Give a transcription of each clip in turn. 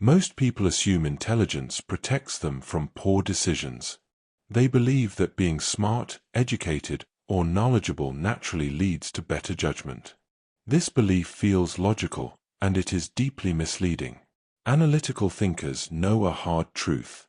Most people assume intelligence protects them from poor decisions. They believe that being smart, educated, or knowledgeable naturally leads to better judgment. This belief feels logical, and it is deeply misleading. Analytical thinkers know a hard truth.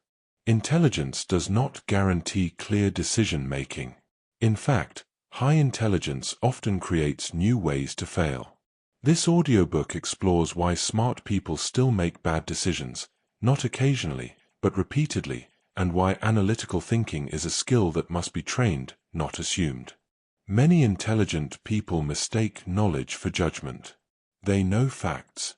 Intelligence does not guarantee clear decision-making. In fact, high intelligence often creates new ways to fail. This audiobook explores why smart people still make bad decisions, not occasionally, but repeatedly, and why analytical thinking is a skill that must be trained, not assumed. Many intelligent people mistake knowledge for judgment. They know facts.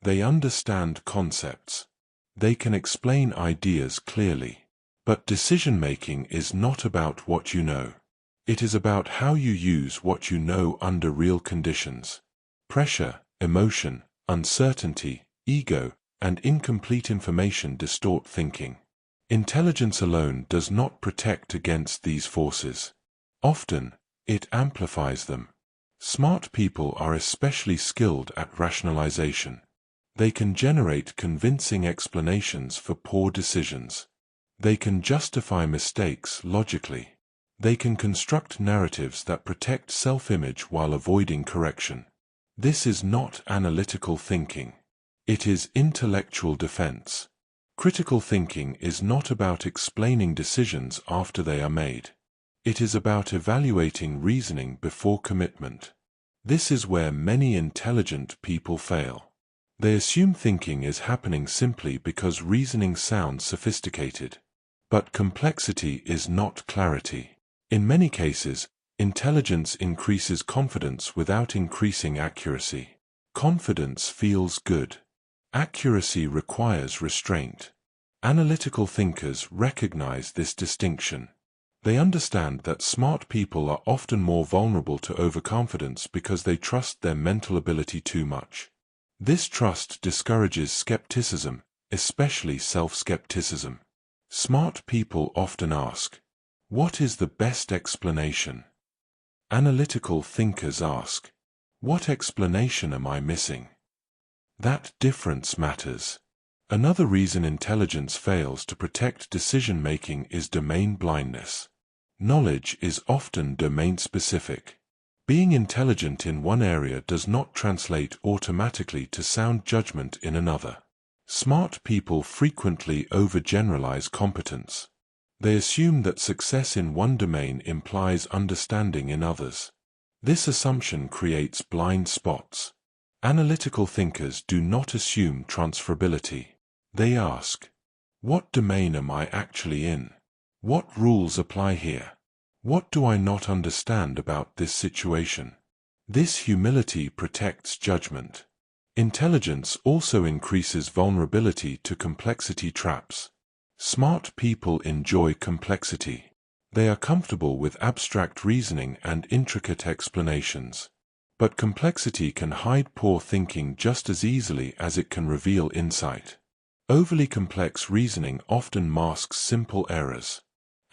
They understand concepts. They can explain ideas clearly. But decision-making is not about what you know. It is about how you use what you know under real conditions. Pressure, emotion, uncertainty, ego, and incomplete information distort thinking. Intelligence alone does not protect against these forces. Often, it amplifies them. Smart people are especially skilled at rationalization. They can generate convincing explanations for poor decisions. They can justify mistakes logically. They can construct narratives that protect self-image while avoiding correction. This is not analytical thinking. It is intellectual defense. Critical thinking is not about explaining decisions after they are made. It is about evaluating reasoning before commitment. This is where many intelligent people fail. They assume thinking is happening simply because reasoning sounds sophisticated. But complexity is not clarity. In many cases, intelligence increases confidence without increasing accuracy. Confidence feels good. Accuracy requires restraint. Analytical thinkers recognize this distinction. They understand that smart people are often more vulnerable to overconfidence because they trust their mental ability too much. This trust discourages skepticism, especially self-skepticism. Smart people often ask, "What is the best explanation?" Analytical thinkers ask, "What explanation am I missing?" That difference matters. Another reason intelligence fails to protect decision-making is domain blindness. Knowledge is often domain-specific. Being intelligent in one area does not translate automatically to sound judgment in another. Smart people frequently overgeneralize competence. They assume that success in one domain implies understanding in others. This assumption creates blind spots. Analytical thinkers do not assume transferability. They ask, "What domain am I actually in? What rules apply here? What do I not understand about this situation?" This humility protects judgment. Intelligence also increases vulnerability to complexity traps. Smart people enjoy complexity. They are comfortable with abstract reasoning and intricate explanations. But complexity can hide poor thinking just as easily as it can reveal insight. Overly complex reasoning often masks simple errors.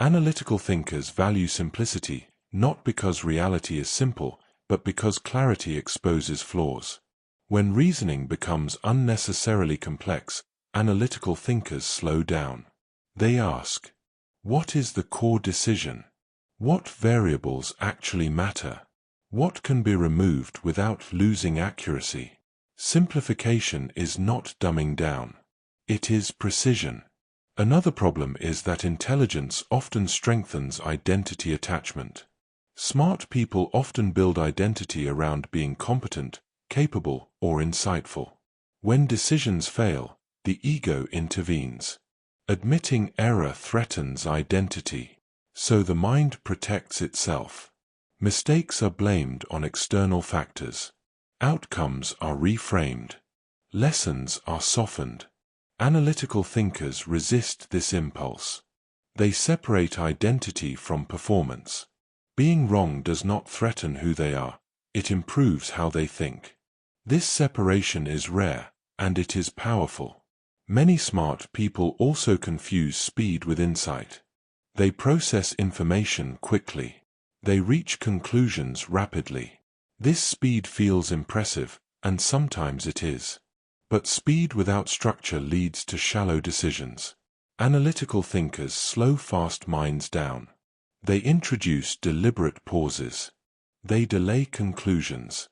Analytical thinkers value simplicity, not because reality is simple, but because clarity exposes flaws. When reasoning becomes unnecessarily complex, analytical thinkers slow down. They ask, "What is the core decision? What variables actually matter? What can be removed without losing accuracy?" Simplification is not dumbing down. It is precision. Another problem is that intelligence often strengthens identity attachment. Smart people often build identity around being competent, capable, or insightful. When decisions fail, the ego intervenes. Admitting error threatens identity. So the mind protects itself. Mistakes are blamed on external factors. Outcomes are reframed. Lessons are softened. Analytical thinkers resist this impulse. They separate identity from performance. Being wrong does not threaten who they are, it improves how they think. This separation is rare, and it is powerful. Many smart people also confuse speed with insight. They process information quickly. They reach conclusions rapidly. This speed feels impressive, and sometimes it is. But speed without structure leads to shallow decisions. Analytical thinkers slow fast minds down. They introduce deliberate pauses. They delay conclusions.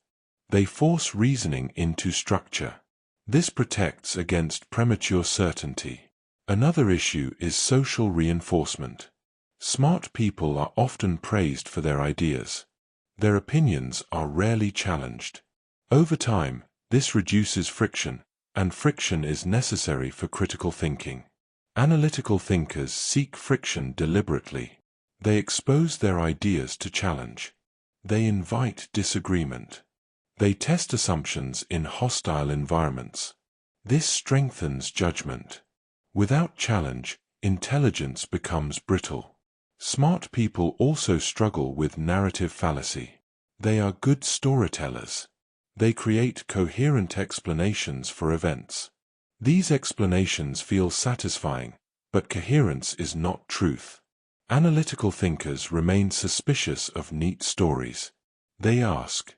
They force reasoning into structure. This protects against premature certainty. Another issue is social reinforcement. Smart people are often praised for their ideas. Their opinions are rarely challenged. Over time, this reduces friction, and friction is necessary for critical thinking. Analytical thinkers seek friction deliberately. They expose their ideas to challenge. They invite disagreement. They test assumptions in hostile environments. This strengthens judgment. Without challenge, intelligence becomes brittle. Smart people also struggle with narrative fallacy. They are good storytellers. They create coherent explanations for events. These explanations feel satisfying, but coherence is not truth. Analytical thinkers remain suspicious of neat stories. They ask,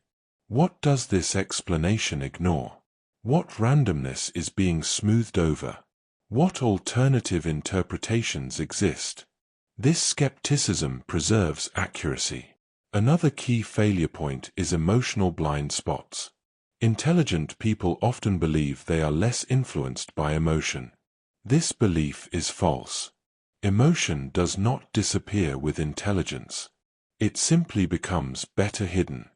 what does this explanation ignore? What randomness is being smoothed over? What alternative interpretations exist? This skepticism preserves accuracy. Another key failure point is emotional blind spots. Intelligent people often believe they are less influenced by emotion. This belief is false. Emotion does not disappear with intelligence. It simply becomes better hidden.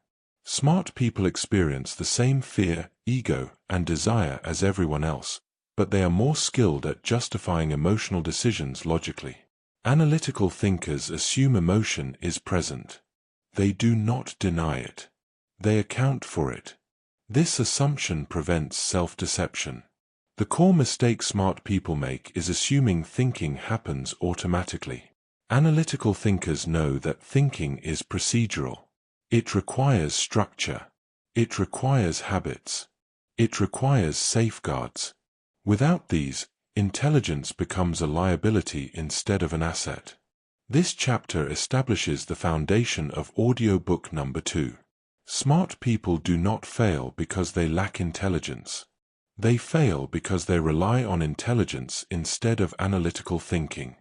Smart people experience the same fear, ego, and desire as everyone else, but they are more skilled at justifying emotional decisions logically. Analytical thinkers assume emotion is present. They do not deny it. They account for it. This assumption prevents self-deception. The core mistake smart people make is assuming thinking happens automatically. Analytical thinkers know that thinking is procedural. It requires structure. It requires habits. It requires safeguards. Without these, intelligence becomes a liability instead of an asset. This chapter establishes the foundation of Audiobook number 2. Smart people do not fail because they lack intelligence. They fail because they rely on intelligence instead of analytical thinking.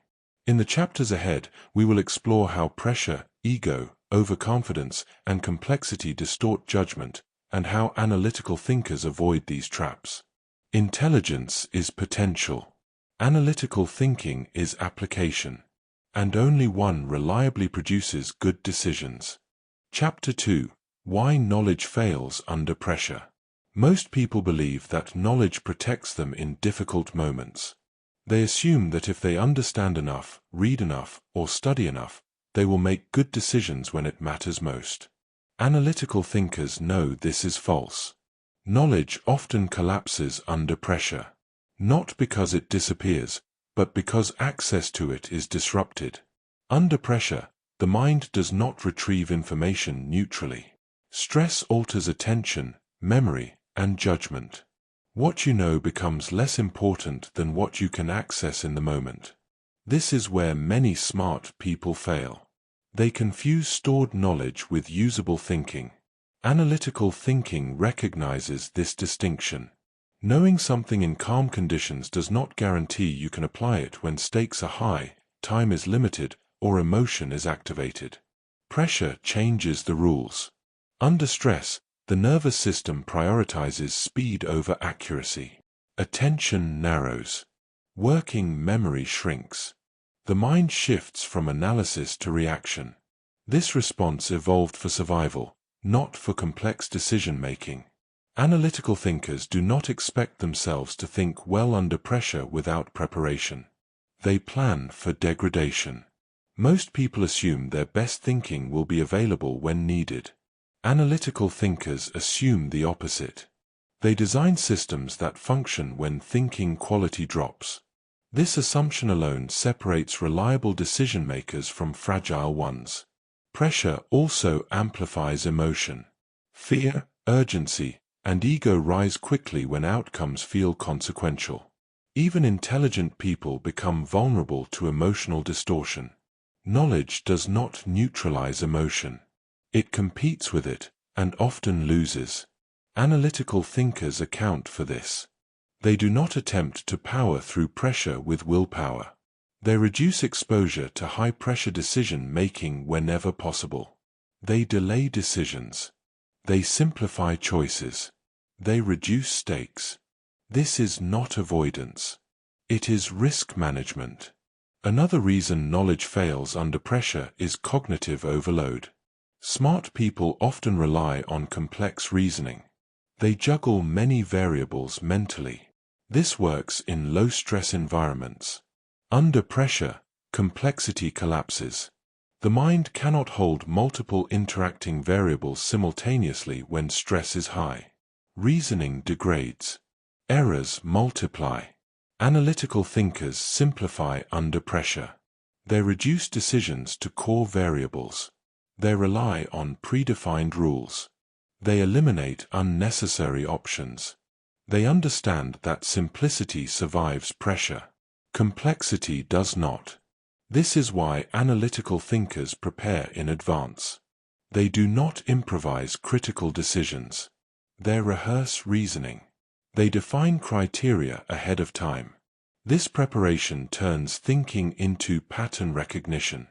In the chapters ahead, we will explore how pressure, ego, overconfidence, and complexity distort judgment, and how analytical thinkers avoid these traps. Intelligence is potential. Analytical thinking is application. And only one reliably produces good decisions. Chapter 2. Why knowledge fails under pressure. Most people believe that knowledge protects them in difficult moments. They assume that if they understand enough, read enough, or study enough, they will make good decisions when it matters most. Analytical thinkers know this is false. Knowledge often collapses under pressure. Not because it disappears, but because access to it is disrupted. Under pressure, the mind does not retrieve information neutrally. Stress alters attention, memory, and judgment. What you know becomes less important than what you can access in the moment. This is where many smart people fail. They confuse stored knowledge with usable thinking. Analytical thinking recognizes this distinction. Knowing something in calm conditions does not guarantee you can apply it when stakes are high, time is limited, or emotion is activated. Pressure changes the rules. Under stress, the nervous system prioritizes speed over accuracy. Attention narrows. Working memory shrinks. The mind shifts from analysis to reaction. This response evolved for survival, not for complex decision-making. Analytical thinkers do not expect themselves to think well under pressure without preparation. They plan for degradation. Most people assume their best thinking will be available when needed. Analytical thinkers assume the opposite. They design systems that function when thinking quality drops. This assumption alone separates reliable decision-makers from fragile ones. Pressure also amplifies emotion. Fear, urgency, and ego rise quickly when outcomes feel consequential. Even intelligent people become vulnerable to emotional distortion. Knowledge does not neutralize emotion. It competes with it, and often loses. Analytical thinkers account for this. They do not attempt to power through pressure with willpower. They reduce exposure to high-pressure decision-making whenever possible. They delay decisions. They simplify choices. They reduce stakes. This is not avoidance. It is risk management. Another reason knowledge fails under pressure is cognitive overload. Smart people often rely on complex reasoning. They juggle many variables mentally. This works in low-stress environments. Under pressure, complexity collapses. The mind cannot hold multiple interacting variables simultaneously when stress is high. Reasoning degrades. Errors multiply. Analytical thinkers simplify under pressure. They reduce decisions to core variables. They rely on predefined rules. They eliminate unnecessary options. They understand that simplicity survives pressure. Complexity does not. This is why analytical thinkers prepare in advance. They do not improvise critical decisions. They rehearse reasoning. They define criteria ahead of time. This preparation turns thinking into pattern recognition.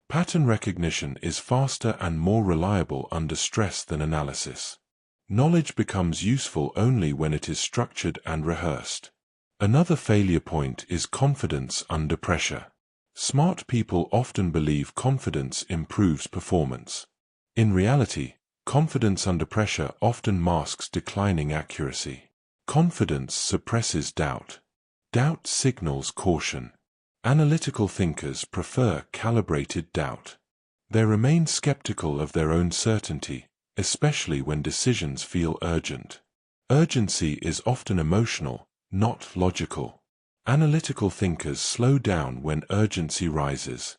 Pattern recognition is faster and more reliable under stress than analysis. Knowledge becomes useful only when it is structured and rehearsed. Another failure point is confidence under pressure. Smart people often believe confidence improves performance. In reality, confidence under pressure often masks declining accuracy. Confidence suppresses doubt. Doubt signals caution. Analytical thinkers prefer calibrated doubt. They remain skeptical of their own certainty, especially when decisions feel urgent. Urgency is often emotional, not logical. Analytical thinkers slow down when urgency rises.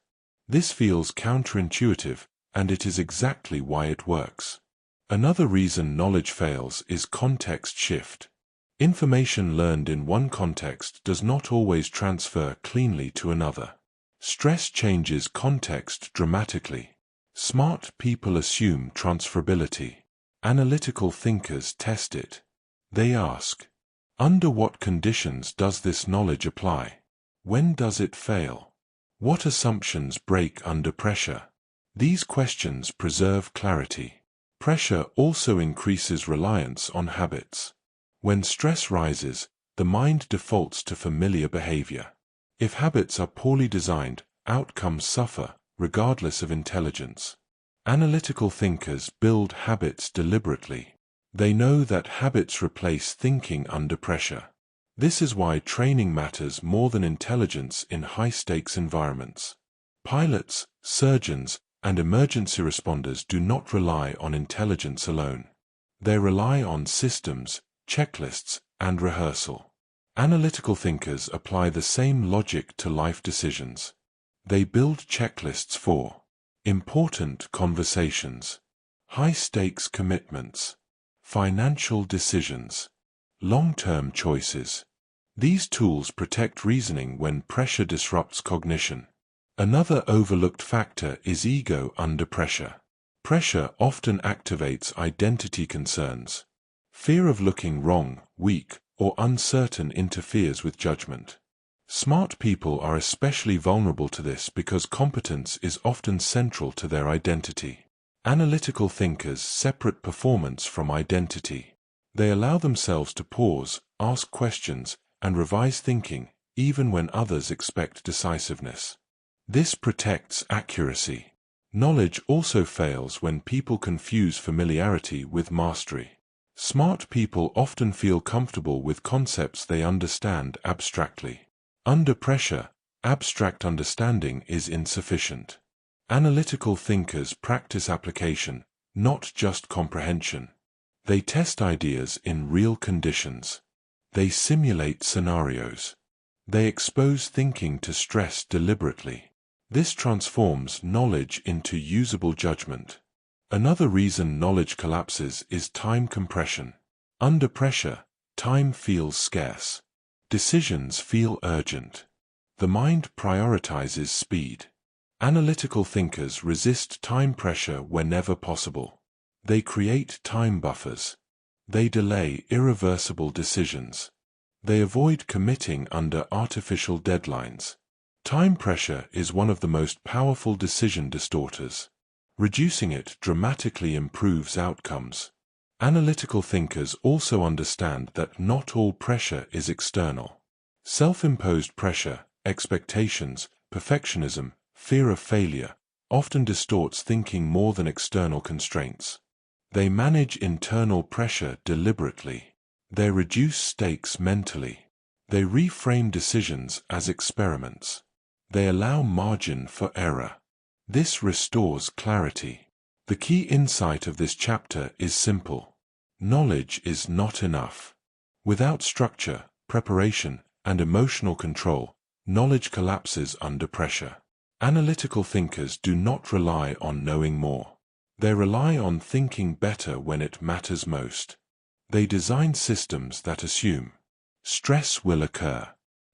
This feels counterintuitive, and it is exactly why it works. Another reason knowledge fails is context shift. Information learned in one context does not always transfer cleanly to another. Stress changes context dramatically. Smart people assume transferability. Analytical thinkers test it. They ask, under what conditions does this knowledge apply? When does it fail? What assumptions break under pressure? These questions preserve clarity. Pressure also increases reliance on habits. When stress rises, the mind defaults to familiar behavior. If habits are poorly designed, outcomes suffer, regardless of intelligence. Analytical thinkers build habits deliberately. They know that habits replace thinking under pressure. This is why training matters more than intelligence in high-stakes environments. Pilots, surgeons, and emergency responders do not rely on intelligence alone. They rely on systems, checklists, and rehearsal. Analytical thinkers apply the same logic to life decisions. They build checklists for important conversations, high-stakes commitments, financial decisions, long-term choices. These tools protect reasoning when pressure disrupts cognition. Another overlooked factor is ego under pressure. Pressure often activates identity concerns. Fear of looking wrong, weak, or uncertain interferes with judgment. Smart people are especially vulnerable to this because competence is often central to their identity. Analytical thinkers separate performance from identity. They allow themselves to pause, ask questions, and revise thinking, even when others expect decisiveness. This protects accuracy. Knowledge also fails when people confuse familiarity with mastery. Smart people often feel comfortable with concepts they understand abstractly. Under pressure, abstract understanding is insufficient. Analytical thinkers practice application, not just comprehension. They test ideas in real conditions. They simulate scenarios. They expose thinking to stress deliberately. This transforms knowledge into usable judgment. Another reason knowledge collapses is time compression. Under pressure, time feels scarce. Decisions feel urgent. The mind prioritizes speed. Analytical thinkers resist time pressure whenever possible. They create time buffers. They delay irreversible decisions. They avoid committing under artificial deadlines. Time pressure is one of the most powerful decision distorters. Reducing it dramatically improves outcomes. Analytical thinkers also understand that not all pressure is external. Self-imposed pressure, expectations, perfectionism, fear of failure, often distorts thinking more than external constraints. They manage internal pressure deliberately. They reduce stakes mentally. They reframe decisions as experiments. They allow margin for error. This restores clarity. The key insight of this chapter is simple. Knowledge is not enough. Without structure, preparation, and emotional control, knowledge collapses under pressure. Analytical thinkers do not rely on knowing more. They rely on thinking better when it matters most. They design systems that assume stress will occur,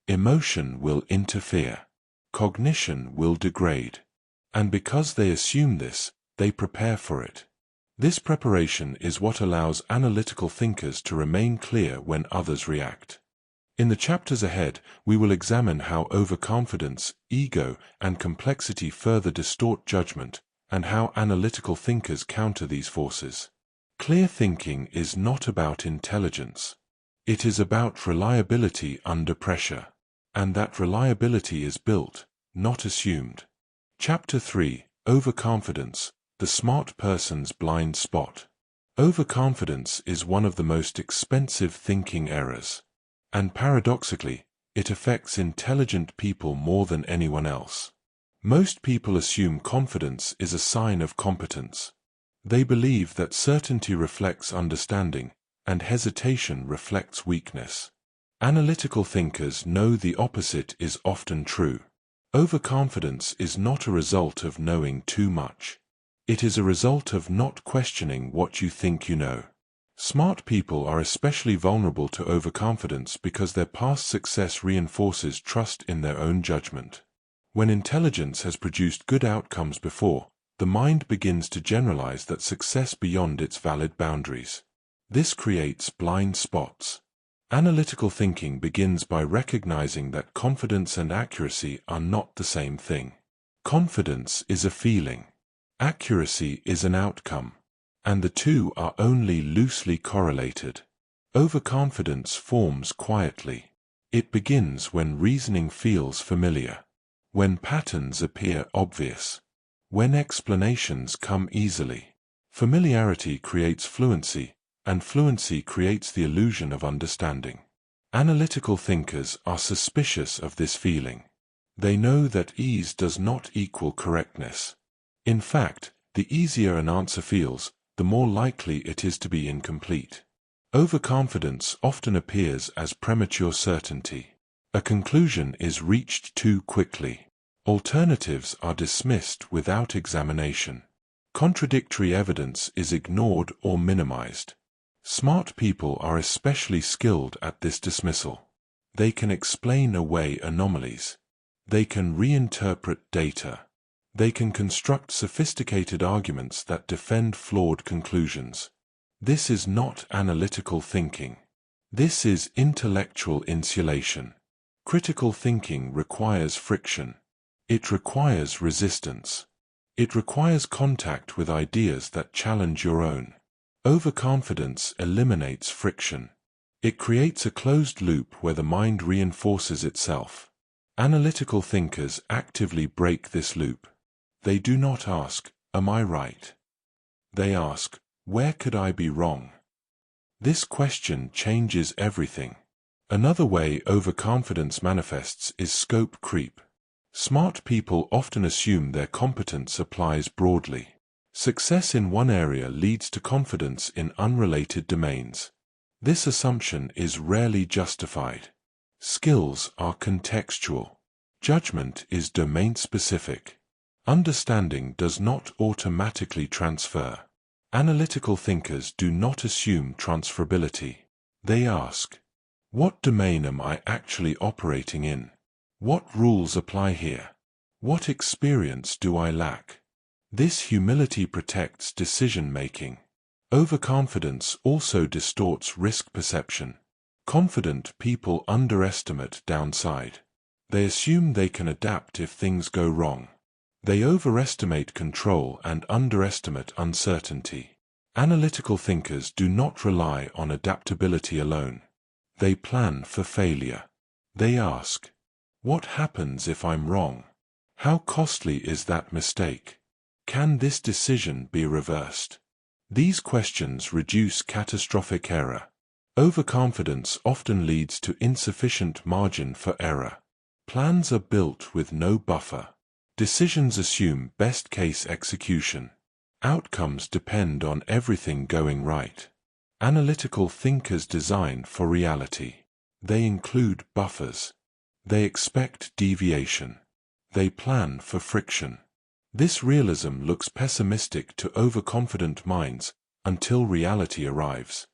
emotion will interfere, cognition will degrade. And because they assume this, they prepare for it. This preparation is what allows analytical thinkers to remain clear when others react. In the chapters ahead, we will examine how overconfidence, ego, and complexity further distort judgment, and how analytical thinkers counter these forces. Clear thinking is not about intelligence. It is about reliability under pressure. And that reliability is built, not assumed. Chapter 3: Overconfidence, the smart person's blind spot. Overconfidence is one of the most expensive thinking errors. And paradoxically, it affects intelligent people more than anyone else. Most people assume confidence is a sign of competence. They believe that certainty reflects understanding, and hesitation reflects weakness. Analytical thinkers know the opposite is often true. Overconfidence is not a result of knowing too much. It is a result of not questioning what you think you know. Smart people are especially vulnerable to overconfidence because their past success reinforces trust in their own judgment. When intelligence has produced good outcomes before, the mind begins to generalize that success beyond its valid boundaries. This creates blind spots. Analytical thinking begins by recognizing that confidence and accuracy are not the same thing. Confidence is a feeling. Accuracy is an outcome. And the two are only loosely correlated. Overconfidence forms quietly. It begins when reasoning feels familiar. When patterns appear obvious. When explanations come easily. Familiarity creates fluency, and fluency creates the illusion of understanding. Analytical thinkers are suspicious of this feeling. They know that ease does not equal correctness. In fact, the easier an answer feels, the more likely it is to be incomplete. Overconfidence often appears as premature certainty. A conclusion is reached too quickly. Alternatives are dismissed without examination. Contradictory evidence is ignored or minimized. Smart people are especially skilled at this dismissal. They can explain away anomalies. They can reinterpret data. They can construct sophisticated arguments that defend flawed conclusions. This is not analytical thinking. This is intellectual insulation. Critical thinking requires friction. It requires resistance. It requires contact with ideas that challenge your own. Overconfidence eliminates friction. It creates a closed loop where the mind reinforces itself. Analytical thinkers actively break this loop. They do not ask, "Am I right?" They ask, "Where could I be wrong?" This question changes everything. Another way overconfidence manifests is scope creep. Smart people often assume their competence applies broadly. Success in one area leads to confidence in unrelated domains. This assumption is rarely justified. Skills are contextual. Judgment is domain-specific. Understanding does not automatically transfer. Analytical thinkers do not assume transferability. They ask, "What domain am I actually operating in? What rules apply here? What experience do I lack?" This humility protects decision-making. Overconfidence also distorts risk perception. Confident people underestimate downside. They assume they can adapt if things go wrong. They overestimate control and underestimate uncertainty. Analytical thinkers do not rely on adaptability alone. They plan for failure. They ask, what happens if I'm wrong? How costly is that mistake? Can this decision be reversed? These questions reduce catastrophic error. Overconfidence often leads to insufficient margin for error. Plans are built with no buffer. Decisions assume best-case execution. Outcomes depend on everything going right. Analytical thinkers design for reality. They include buffers. They expect deviation. They plan for friction. This realism looks pessimistic to overconfident minds until reality arrives.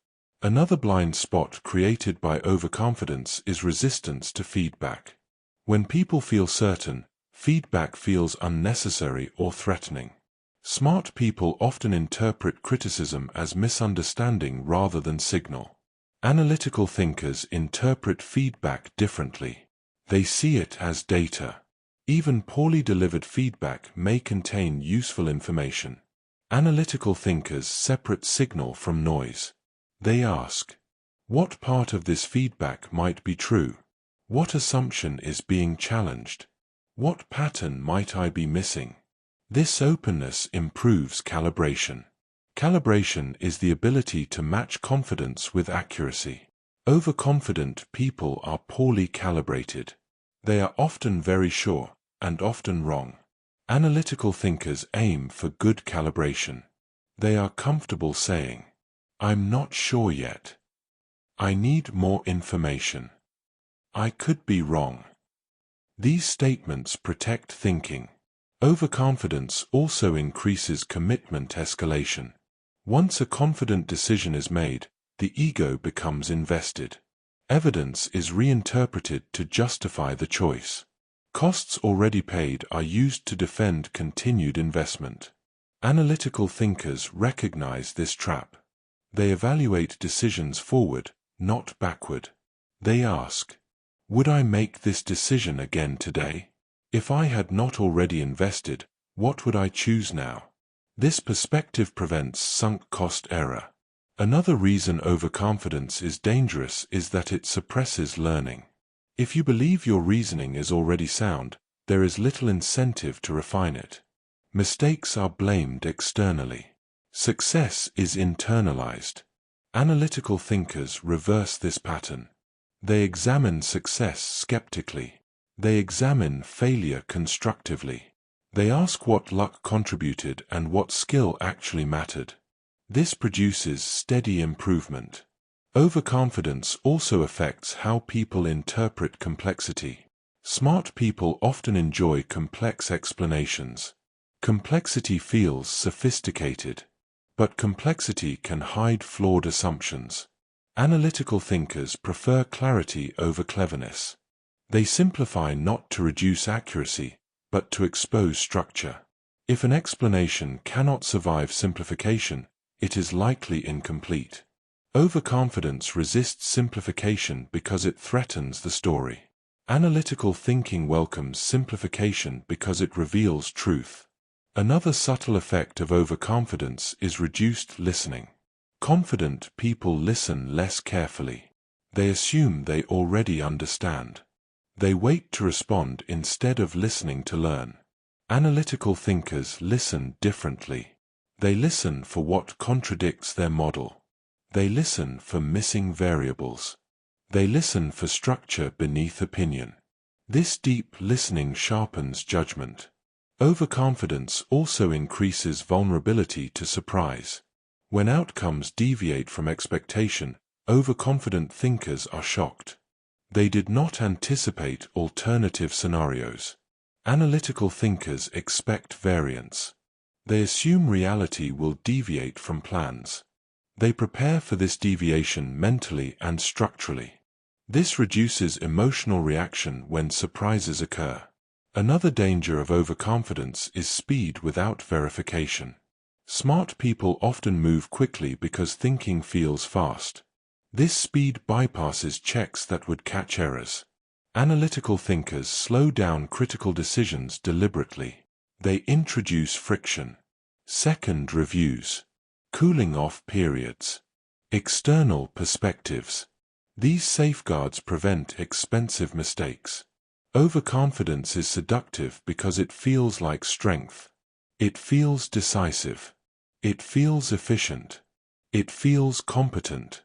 Another blind spot created by overconfidence is resistance to feedback. When people feel certain, feedback feels unnecessary or threatening. Smart people often interpret criticism as misunderstanding rather than signal. Analytical thinkers interpret feedback differently. They see it as data. Even poorly delivered feedback may contain useful information. Analytical thinkers separate signal from noise. They ask, what part of this feedback might be true? What assumption is being challenged? What pattern might I be missing? This openness improves calibration. Calibration is the ability to match confidence with accuracy. Overconfident people are poorly calibrated. They are often very sure, and often wrong. Analytical thinkers aim for good calibration. They are comfortable saying, I'm not sure yet. I need more information. I could be wrong. These statements protect thinking. Overconfidence also increases commitment escalation. Once a confident decision is made, the ego becomes invested. Evidence is reinterpreted to justify the choice. Costs already paid are used to defend continued investment. Analytical thinkers recognize this trap. They evaluate decisions forward, not backward. They ask, would I make this decision again today? If I had not already invested, what would I choose now? This perspective prevents sunk cost error. Another reason overconfidence is dangerous is that it suppresses learning. If you believe your reasoning is already sound, there is little incentive to refine it. Mistakes are blamed externally. Success is internalized. Analytical thinkers reverse this pattern. They examine success skeptically. They examine failure constructively. They ask what luck contributed and what skill actually mattered. This produces steady improvement. Overconfidence also affects how people interpret complexity. Smart people often enjoy complex explanations. Complexity feels sophisticated. But complexity can hide flawed assumptions. Analytical thinkers prefer clarity over cleverness. They simplify not to reduce accuracy, but to expose structure. If an explanation cannot survive simplification, it is likely incomplete. Overconfidence resists simplification because it threatens the story. Analytical thinking welcomes simplification because it reveals truth. Another subtle effect of overconfidence is reduced listening. Confident people listen less carefully. They assume they already understand. They wait to respond instead of listening to learn. Analytical thinkers listen differently. They listen for what contradicts their model. They listen for missing variables. They listen for structure beneath opinion. This deep listening sharpens judgment. Overconfidence also increases vulnerability to surprise. When outcomes deviate from expectation, overconfident thinkers are shocked. They did not anticipate alternative scenarios. Analytical thinkers expect variance. They assume reality will deviate from plans. They prepare for this deviation mentally and structurally. This reduces emotional reaction when surprises occur. Another danger of overconfidence is speed without verification. Smart people often move quickly because thinking feels fast. This speed bypasses checks that would catch errors. Analytical thinkers slow down critical decisions deliberately. They introduce friction, second reviews, cooling off periods, external perspectives. These safeguards prevent expensive mistakes. Overconfidence is seductive because it feels like strength. It feels decisive. It feels efficient. It feels competent.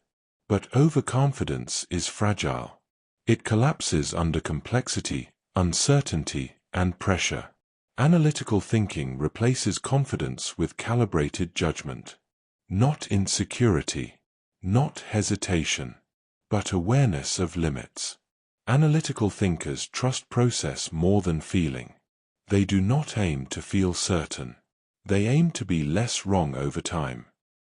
But overconfidence is fragile. It collapses under complexity, uncertainty, and pressure. Analytical thinking replaces confidence with calibrated judgment. Not insecurity, not hesitation, but awareness of limits. Analytical thinkers trust process more than feeling. They do not aim to feel certain. They aim to be less wrong over time.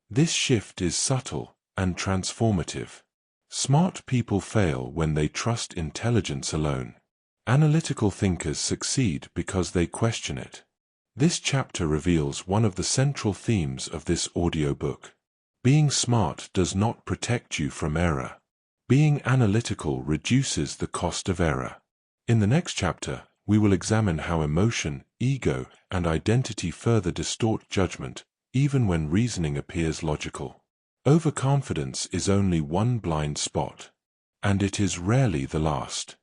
This shift is subtle and transformative. Smart people fail when they trust intelligence alone. Analytical thinkers succeed because they question it. This chapter reveals one of the central themes of this audiobook. Being smart does not protect you from error. Being analytical reduces the cost of error. In the next chapter, we will examine how emotion, ego, and identity further distort judgment, even when reasoning appears logical. Overconfidence is only one blind spot, and it is rarely the last.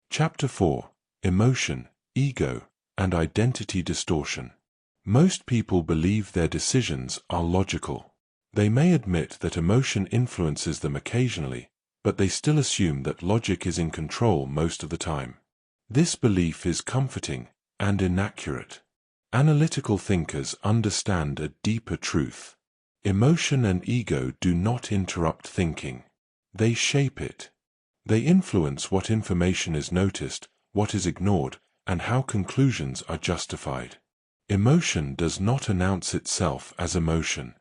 Chapter 4: Emotion, Ego, and Identity Distortion. Most people believe their decisions are logical. They may admit that emotion influences them occasionally, but they still assume that logic is in control most of the time. This belief is comforting and inaccurate. Analytical thinkers understand a deeper truth. Emotion and ego do not interrupt thinking. They shape it. They influence what information is noticed, what is ignored, and how conclusions are justified. Emotion does not announce itself as emotion.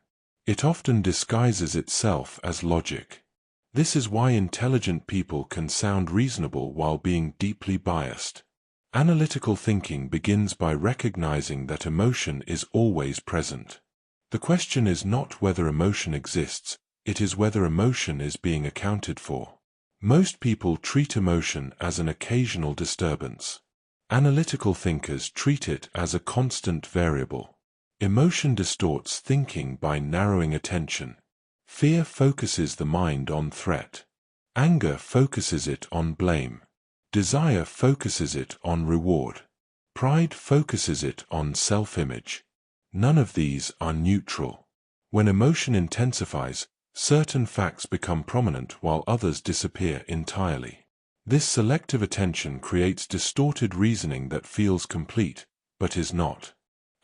It often disguises itself as logic. This is why intelligent people can sound reasonable while being deeply biased. Analytical thinking begins by recognizing that emotion is always present. The question is not whether emotion exists, it is whether emotion is being accounted for. Most people treat emotion as an occasional disturbance. Analytical thinkers treat it as a constant variable. Emotion distorts thinking by narrowing attention. Fear focuses the mind on threat. Anger focuses it on blame. Desire focuses it on reward. Pride focuses it on self-image. None of these are neutral. When emotion intensifies, certain facts become prominent while others disappear entirely. This selective attention creates distorted reasoning that feels complete, but is not.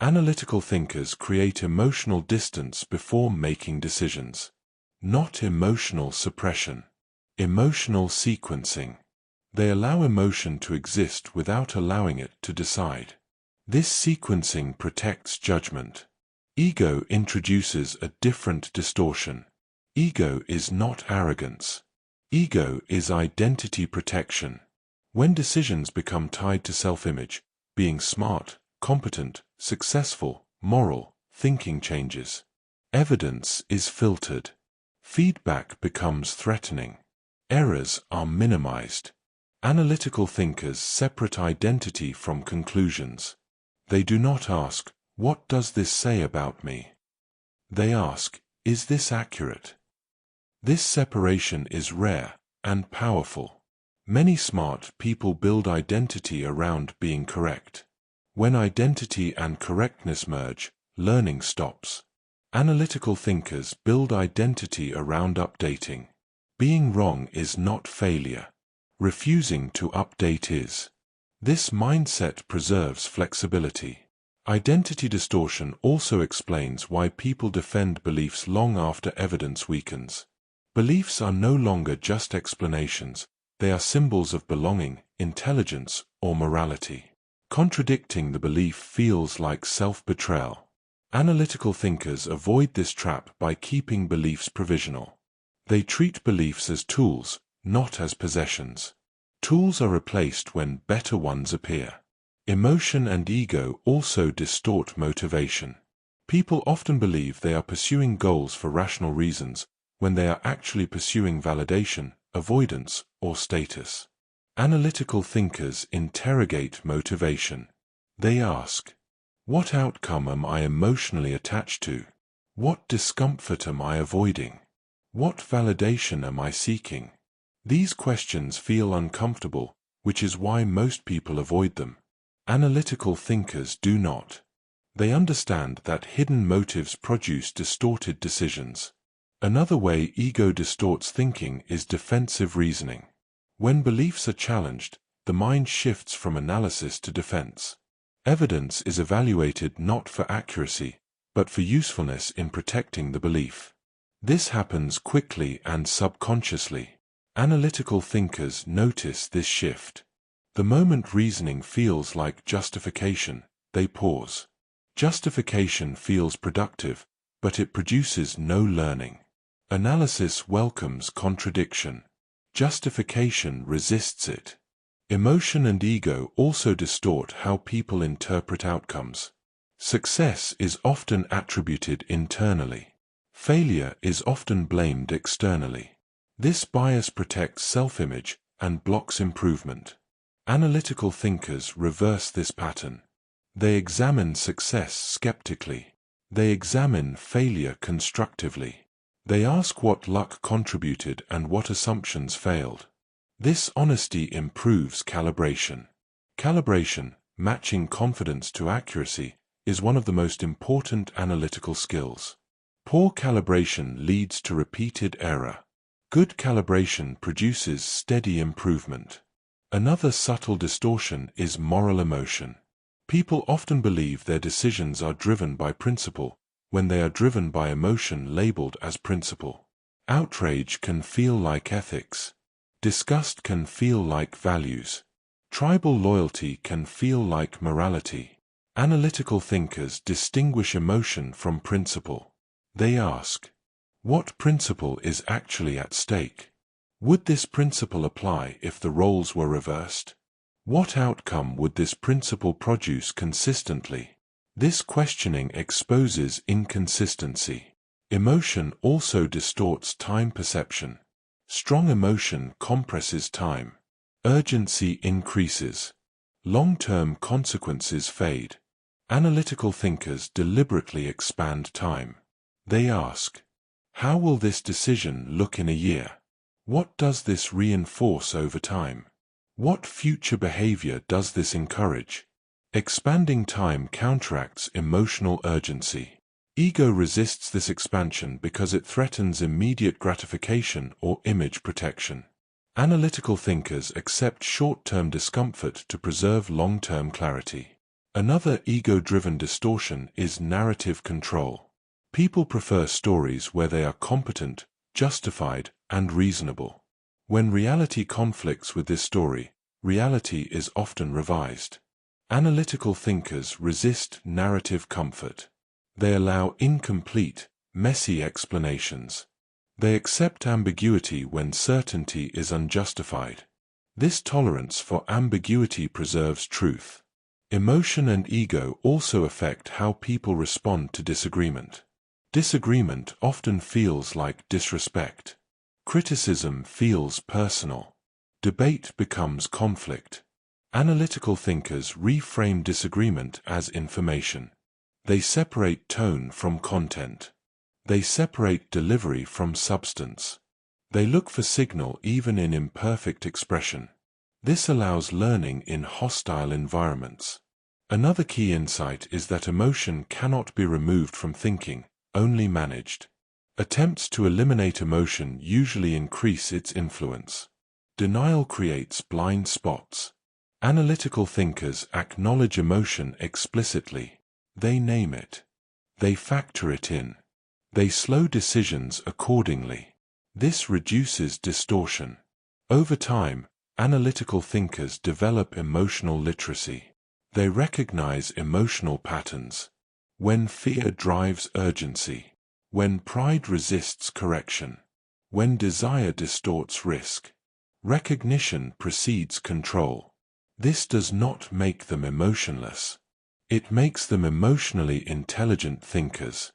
Analytical thinkers create emotional distance before making decisions. Not emotional suppression. Emotional sequencing. They allow emotion to exist without allowing it to decide. This sequencing protects judgment. Ego introduces a different distortion. Ego is not arrogance. Ego is identity protection. When decisions become tied to self-image, being smart, competent, successful, moral, thinking changes. Evidence is filtered. Feedback becomes threatening. Errors are minimized. Analytical thinkers separate identity from conclusions. They do not ask, "What does this say about me?" They ask, "Is this accurate?" This separation is rare and powerful. Many smart people build identity around being correct. When identity and correctness merge, learning stops. Analytical thinkers build identity around updating. Being wrong is not failure. Refusing to update is. This mindset preserves flexibility. Identity distortion also explains why people defend beliefs long after evidence weakens. Beliefs are no longer just explanations, they are symbols of belonging, intelligence, or morality. Contradicting the belief feels like self-betrayal. Analytical thinkers avoid this trap by keeping beliefs provisional. They treat beliefs as tools, not as possessions. Tools are replaced when better ones appear. Emotion and ego also distort motivation. People often believe they are pursuing goals for rational reasons, when they are actually pursuing validation, avoidance, or status. Analytical thinkers interrogate motivation. They ask, what outcome am I emotionally attached to? What discomfort am I avoiding? What validation am I seeking? These questions feel uncomfortable, which is why most people avoid them. Analytical thinkers do not. They understand that hidden motives produce distorted decisions. Another way ego distorts thinking is defensive reasoning. When beliefs are challenged, the mind shifts from analysis to defense. Evidence is evaluated not for accuracy, but for usefulness in protecting the belief. This happens quickly and subconsciously. Analytical thinkers notice this shift. The moment reasoning feels like justification, they pause. Justification feels productive, but it produces no learning. Analysis welcomes contradiction. Justification resists it. Emotion and ego also distort how people interpret outcomes. Success is often attributed internally. Failure is often blamed externally. This bias protects self-image and blocks improvement. Analytical thinkers reverse this pattern. They examine success skeptically. They examine failure constructively. They ask what luck contributed and what assumptions failed. This honesty improves calibration. Calibration, matching confidence to accuracy, is one of the most important analytical skills. Poor calibration leads to repeated error. Good calibration produces steady improvement. Another subtle distortion is moral emotion. People often believe their decisions are driven by principle, when they are driven by emotion labeled as principle. Outrage can feel like ethics. Disgust can feel like values. Tribal loyalty can feel like morality. Analytical thinkers distinguish emotion from principle. They ask, what principle is actually at stake? Would this principle apply if the roles were reversed? What outcome would this principle produce consistently? This questioning exposes inconsistency. Emotion also distorts time perception. Strong emotion compresses time. Urgency increases. Long-term consequences fade. Analytical thinkers deliberately expand time. They ask, how will this decision look in a year? What does this reinforce over time? What future behavior does this encourage? Expanding time counteracts emotional urgency. Ego resists this expansion because it threatens immediate gratification or image protection. Analytical thinkers accept short-term discomfort to preserve long-term clarity. Another ego-driven distortion is narrative control. People prefer stories where they are competent, justified, and reasonable. When reality conflicts with this story, reality is often revised. Analytical thinkers resist narrative comfort. They allow incomplete, messy explanations. They accept ambiguity when certainty is unjustified. This tolerance for ambiguity preserves truth. Emotion and ego also affect how people respond to disagreement. Disagreement often feels like disrespect. Criticism feels personal. Debate becomes conflict. Analytical thinkers reframe disagreement as information. They separate tone from content. They separate delivery from substance. They look for signal even in imperfect expression. This allows learning in hostile environments. Another key insight is that emotion cannot be removed from thinking, only managed. Attempts to eliminate emotion usually increase its influence. Denial creates blind spots. Analytical thinkers acknowledge emotion explicitly. They name it. They factor it in. They slow decisions accordingly. This reduces distortion. Over time, analytical thinkers develop emotional literacy. They recognize emotional patterns. When fear drives urgency. When pride resists correction. When desire distorts risk. Recognition precedes control. This does not make them emotionless. It makes them emotionally intelligent thinkers.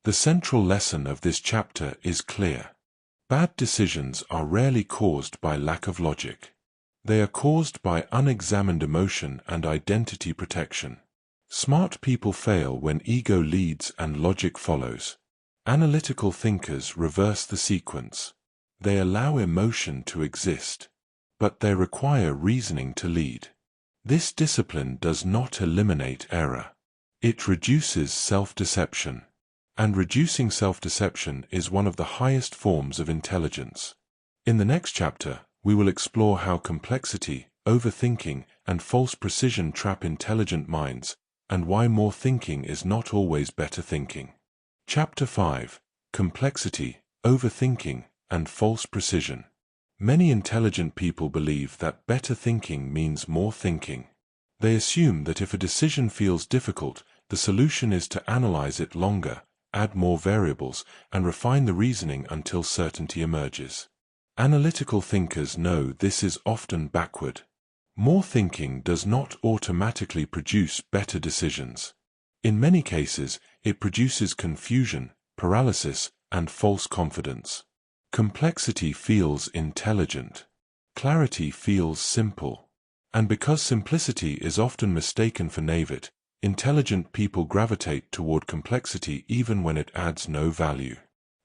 The central lesson of this chapter is clear. Bad decisions are rarely caused by lack of logic. They are caused by unexamined emotion and identity protection. Smart people fail when ego leads and logic follows. Analytical thinkers reverse the sequence. They allow emotion to exist, but they require reasoning to lead. This discipline does not eliminate error. It reduces self-deception. And reducing self-deception is one of the highest forms of intelligence. In the next chapter, we will explore how complexity, overthinking, and false precision trap intelligent minds, and why more thinking is not always better thinking. Chapter 5: Complexity, Overthinking, and False Precision. Many intelligent people believe that better thinking means more thinking. They assume that if a decision feels difficult, the solution is to analyze it longer, add more variables, and refine the reasoning until certainty emerges. Analytical thinkers know this is often backward. More thinking does not automatically produce better decisions. In many cases, it produces confusion, paralysis, and false confidence. Complexity feels intelligent. Clarity feels simple. And because simplicity is often mistaken for naivete, intelligent people gravitate toward complexity even when it adds no value.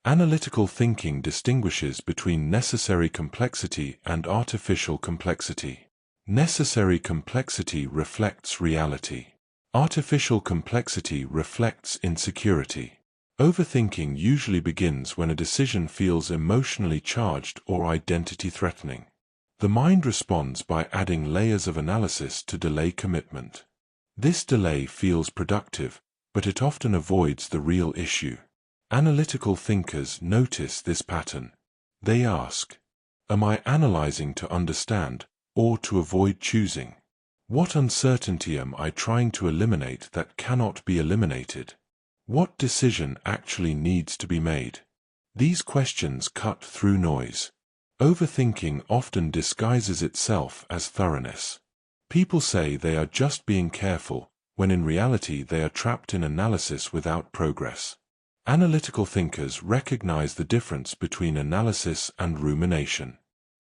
Analytical thinking distinguishes between necessary complexity and artificial complexity. Necessary complexity reflects reality. Artificial complexity reflects insecurity. Overthinking usually begins when a decision feels emotionally charged or identity-threatening. The mind responds by adding layers of analysis to delay commitment. This delay feels productive, but it often avoids the real issue. Analytical thinkers notice this pattern. They ask, "Am I analyzing to understand, or to avoid choosing? What uncertainty am I trying to eliminate that cannot be eliminated? What decision actually needs to be made?" These questions cut through noise. Overthinking often disguises itself as thoroughness. People say they are just being careful, when in reality they are trapped in analysis without progress. Analytical thinkers recognize the difference between analysis and rumination.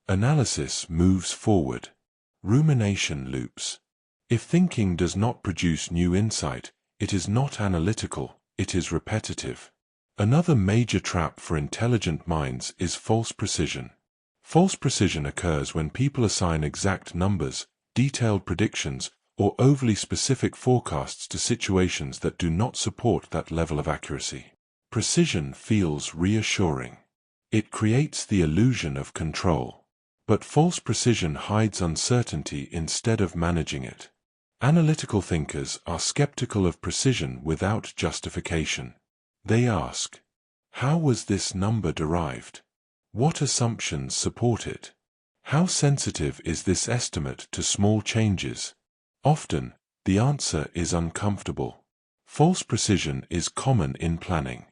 Analysis moves forward. Rumination loops. If thinking does not produce new insight, it is not analytical, it is repetitive. Another major trap for intelligent minds is false precision. False precision occurs when people assign exact numbers, detailed predictions, or overly specific forecasts to situations that do not support that level of accuracy. Precision feels reassuring. It creates the illusion of control. But false precision hides uncertainty instead of managing it. Analytical thinkers are skeptical of precision without justification. They ask, "How was this number derived? What assumptions support it? How sensitive is this estimate to small changes?" Often, the answer is uncomfortable. False precision is common in planning.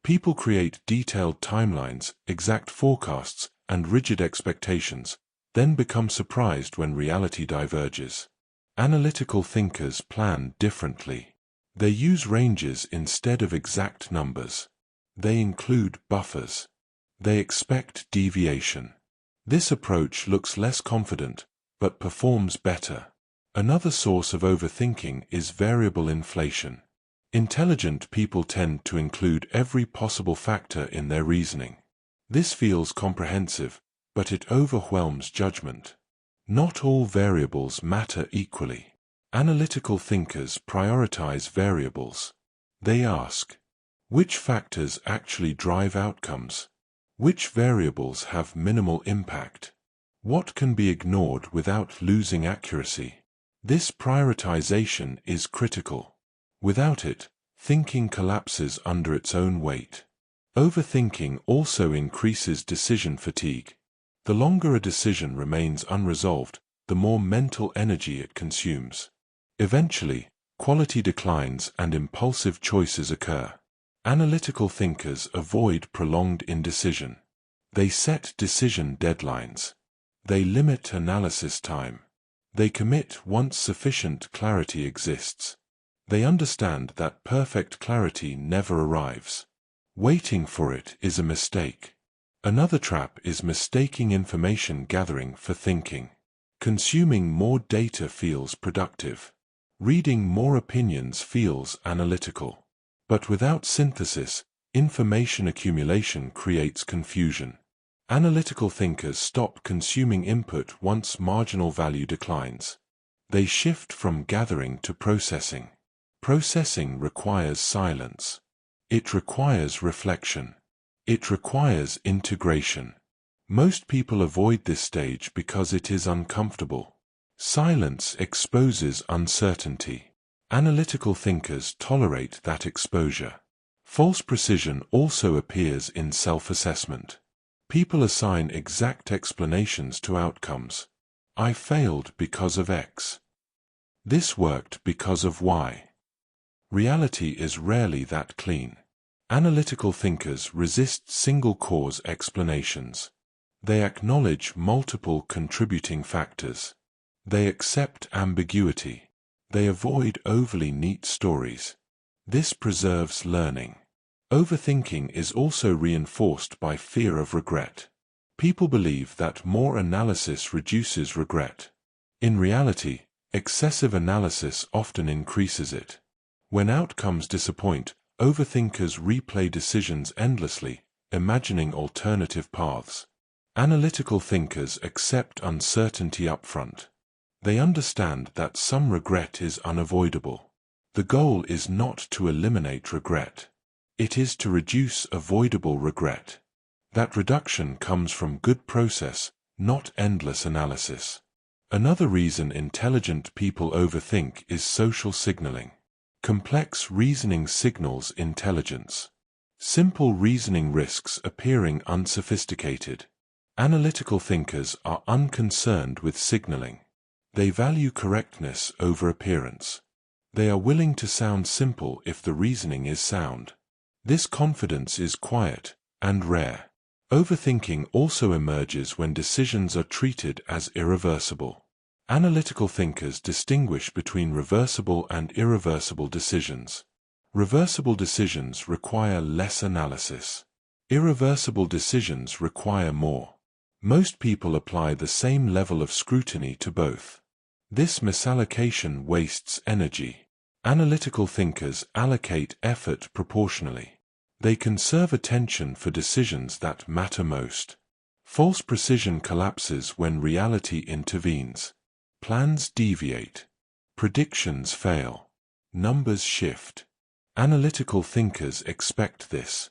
People create detailed timelines, exact forecasts, and rigid expectations, then become surprised when reality diverges. Analytical thinkers plan differently. They use ranges instead of exact numbers. They include buffers. They expect deviation. This approach looks less confident, but performs better. Another source of overthinking is variable inflation. Intelligent people tend to include every possible factor in their reasoning. This feels comprehensive, but it overwhelms judgment. Not all variables matter equally. Analytical thinkers prioritize variables. They ask, which factors actually drive outcomes? Which variables have minimal impact? What can be ignored without losing accuracy? This prioritization is critical. Without it, thinking collapses under its own weight. Overthinking also increases decision fatigue. The longer a decision remains unresolved, the more mental energy it consumes. Eventually, quality declines and impulsive choices occur. Analytical thinkers avoid prolonged indecision. They set decision deadlines. They limit analysis time. They commit once sufficient clarity exists. They understand that perfect clarity never arrives. Waiting for it is a mistake. Another trap is mistaking information gathering for thinking. Consuming more data feels productive. Reading more opinions feels analytical. But without synthesis, information accumulation creates confusion. Analytical thinkers stop consuming input once marginal value declines. They shift from gathering to processing. Processing requires silence. It requires reflection. It requires integration. Most people avoid this stage because it is uncomfortable. Silence exposes uncertainty. Analytical thinkers tolerate that exposure. False precision also appears in self-assessment. People assign exact explanations to outcomes. I failed because of X. This worked because of Y. Reality is rarely that clean. Analytical thinkers resist single-cause explanations. They acknowledge multiple contributing factors. They accept ambiguity. They avoid overly neat stories. This preserves learning. Overthinking is also reinforced by fear of regret. People believe that more analysis reduces regret. In reality, excessive analysis often increases it. When outcomes disappoint, overthinkers replay decisions endlessly, imagining alternative paths. Analytical thinkers accept uncertainty upfront. They understand that some regret is unavoidable. The goal is not to eliminate regret. It is to reduce avoidable regret. That reduction comes from good process, not endless analysis. Another reason intelligent people overthink is social signaling. Complex reasoning signals intelligence. Simple reasoning risks appearing unsophisticated. Analytical thinkers are unconcerned with signaling. They value correctness over appearance. They are willing to sound simple if the reasoning is sound. This confidence is quiet and rare. Overthinking also emerges when decisions are treated as irreversible. Analytical thinkers distinguish between reversible and irreversible decisions. Reversible decisions require less analysis. Irreversible decisions require more. Most people apply the same level of scrutiny to both. This misallocation wastes energy. Analytical thinkers allocate effort proportionally. They conserve attention for decisions that matter most. False precision collapses when reality intervenes. Plans deviate. Predictions fail. Numbers shift. Analytical thinkers expect this.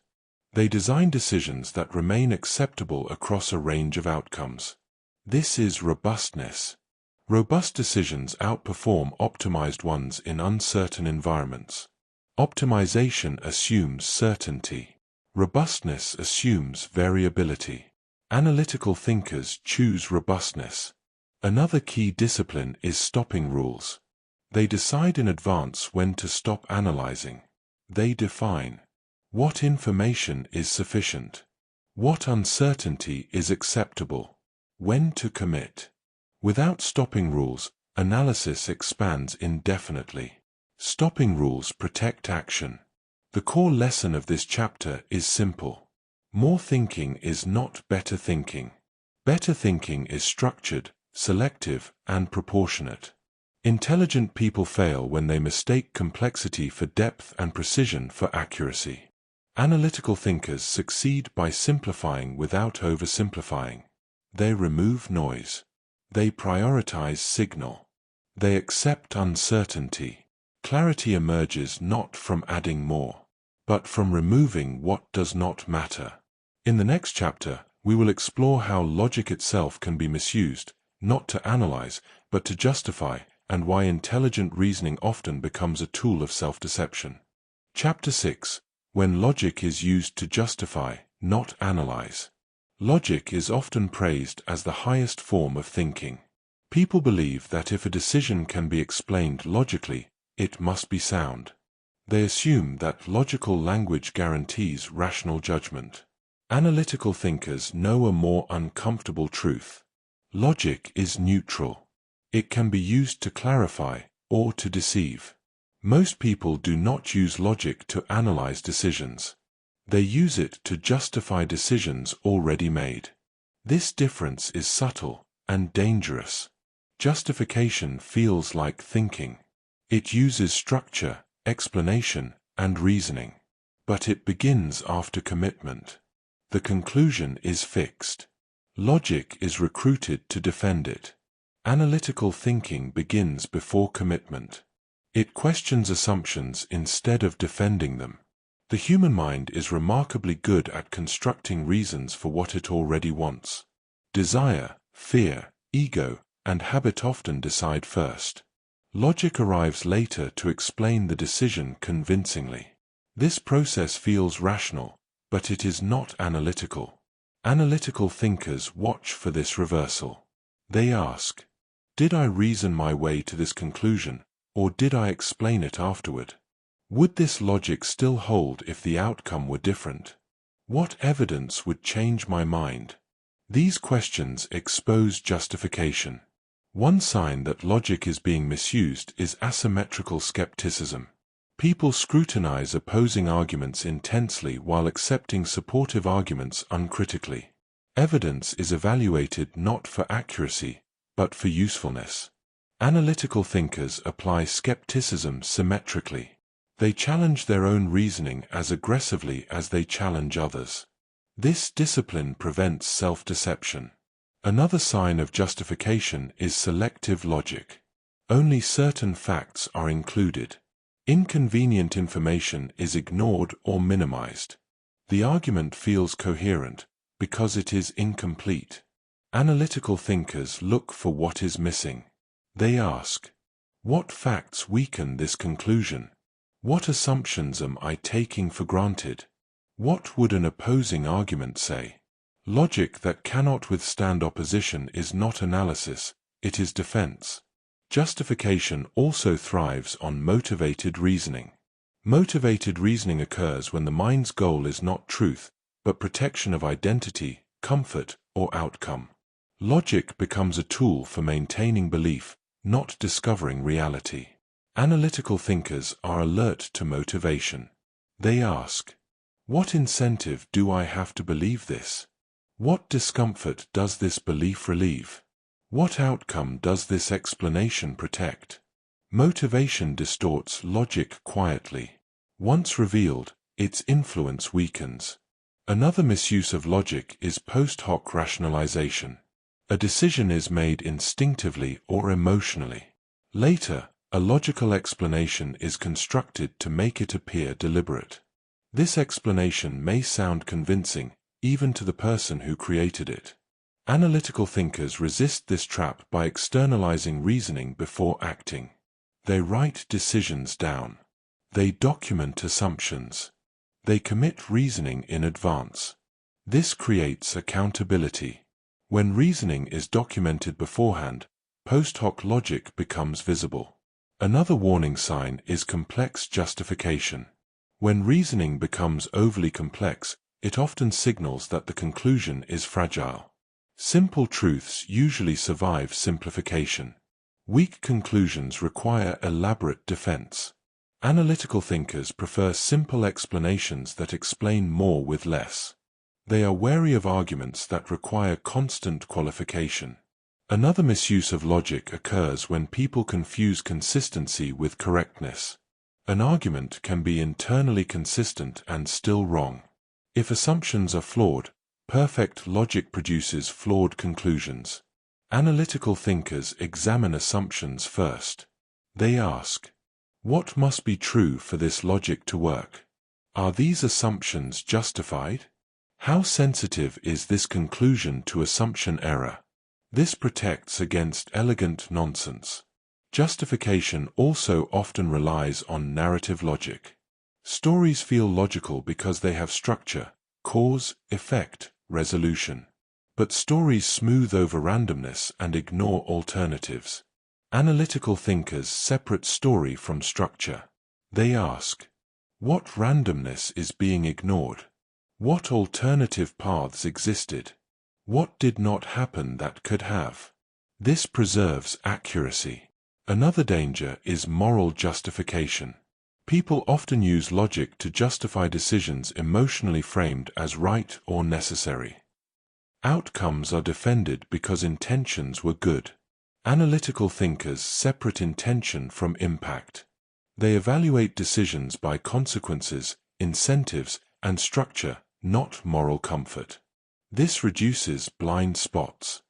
They design decisions that remain acceptable across a range of outcomes. This is robustness. Robust decisions outperform optimized ones in uncertain environments. Optimization assumes certainty. Robustness assumes variability. Analytical thinkers choose robustness. Another key discipline is stopping rules. They decide in advance when to stop analyzing. They define what information is sufficient, what uncertainty is acceptable, when to commit. Without stopping rules, analysis expands indefinitely. Stopping rules protect action. The core lesson of this chapter is simple. More thinking is not better thinking. Better thinking is structured, selective, and proportionate. Intelligent people fail when they mistake complexity for depth and precision for accuracy. Analytical thinkers succeed by simplifying without oversimplifying. They remove noise. They prioritize signal. They accept uncertainty. Clarity emerges not from adding more, but from removing what does not matter. In the next chapter, we will explore how logic itself can be misused, not to analyze, but to justify, and why intelligent reasoning often becomes a tool of self-deception. Chapter 6. When logic is used to justify, not analyze. Logic is often praised as the highest form of thinking. People believe that if a decision can be explained logically, it must be sound. They assume that logical language guarantees rational judgment. Analytical thinkers know a more uncomfortable truth. Logic is neutral. It can be used to clarify or to deceive. Most people do not use logic to analyze decisions. They use it to justify decisions already made. This difference is subtle and dangerous. Justification feels like thinking. It uses structure, explanation, and reasoning. But it begins after commitment. The conclusion is fixed. Logic is recruited to defend it. Analytical thinking begins before commitment. It questions assumptions instead of defending them. The human mind is remarkably good at constructing reasons for what it already wants. Desire, fear, ego, and habit often decide first. Logic arrives later to explain the decision convincingly. This process feels rational, but it is not analytical. Analytical thinkers watch for this reversal. They ask, did I reason my way to this conclusion, or did I explain it afterward? Would this logic still hold if the outcome were different? What evidence would change my mind? These questions expose justification. One sign that logic is being misused is asymmetrical skepticism. People scrutinize opposing arguments intensely while accepting supportive arguments uncritically. Evidence is evaluated not for accuracy, but for usefulness. Analytical thinkers apply skepticism symmetrically. They challenge their own reasoning as aggressively as they challenge others. This discipline prevents self-deception. Another sign of justification is selective logic. Only certain facts are included. Inconvenient information is ignored or minimized. The argument feels coherent because it is incomplete. Analytical thinkers look for what is missing. They ask, what facts weaken this conclusion? What assumptions am I taking for granted? What would an opposing argument say? Logic that cannot withstand opposition is not analysis, it is defense. Justification also thrives on motivated reasoning. Motivated reasoning occurs when the mind's goal is not truth, but protection of identity, comfort, or outcome. Logic becomes a tool for maintaining belief, not discovering reality. Analytical thinkers are alert to motivation. They ask, what incentive do I have to believe this? What discomfort does this belief relieve? What outcome does this explanation protect? Motivation distorts logic quietly. Once revealed, its influence weakens. Another misuse of logic is post hoc rationalization. A decision is made instinctively or emotionally. Later, a logical explanation is constructed to make it appear deliberate. This explanation may sound convincing, even to the person who created it. Analytical thinkers resist this trap by externalizing reasoning before acting. They write decisions down. They document assumptions. They commit reasoning in advance. This creates accountability. When reasoning is documented beforehand, post hoc logic becomes visible. Another warning sign is complex justification. When reasoning becomes overly complex, it often signals that the conclusion is fragile. Simple truths usually survive simplification. Weak conclusions require elaborate defense. Analytical thinkers prefer simple explanations that explain more with less. They are wary of arguments that require constant qualification. Another misuse of logic occurs when people confuse consistency with correctness. An argument can be internally consistent and still wrong. If assumptions are flawed, perfect logic produces flawed conclusions. Analytical thinkers examine assumptions first. They ask, what must be true for this logic to work? Are these assumptions justified? How sensitive is this conclusion to assumption error? This protects against elegant nonsense. Justification also often relies on narrative logic. Stories feel logical because they have structure, cause, effect, resolution. But stories smooth over randomness and ignore alternatives. Analytical thinkers separate story from structure. They ask, what randomness is being ignored? What alternative paths existed? What did not happen that could have? This preserves accuracy. Another danger is moral justification. People often use logic to justify decisions emotionally framed as right or necessary. Outcomes are defended because intentions were good. Analytical thinkers separate intention from impact. They evaluate decisions by consequences, incentives, and structure, not moral comfort. This reduces blind spots.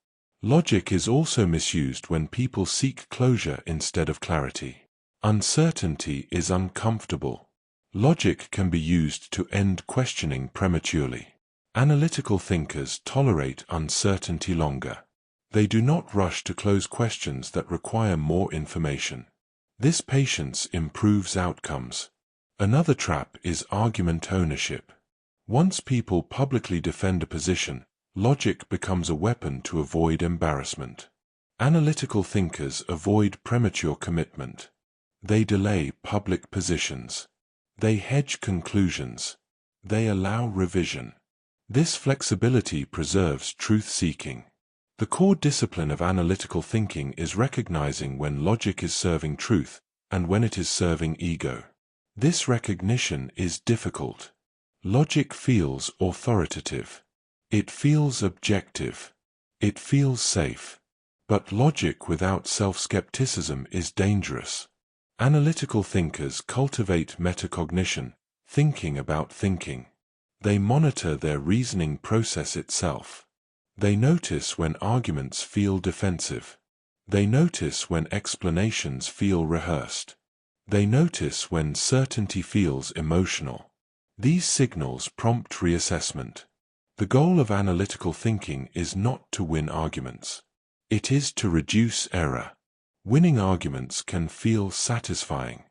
Logic is also misused when people seek closure instead of clarity. Uncertainty is uncomfortable. Logic can be used to end questioning prematurely. Analytical thinkers tolerate uncertainty longer. They do not rush to close questions that require more information. This patience improves outcomes. Another trap is argument ownership. Once people publicly defend a position, logic becomes a weapon to avoid embarrassment. Analytical thinkers avoid premature commitment. They delay public positions. They hedge conclusions. They allow revision. This flexibility preserves truth-seeking. The core discipline of analytical thinking is recognizing when logic is serving truth and when it is serving ego. This recognition is difficult. Logic feels authoritative. It feels objective. It feels safe. But logic without self-skepticism is dangerous. Analytical thinkers cultivate metacognition, thinking about thinking. They monitor their reasoning process itself. They notice when arguments feel defensive. They notice when explanations feel rehearsed. They notice when certainty feels emotional. These signals prompt reassessment. The goal of analytical thinking is not to win arguments. It is to reduce error. Winning arguments can feel satisfying.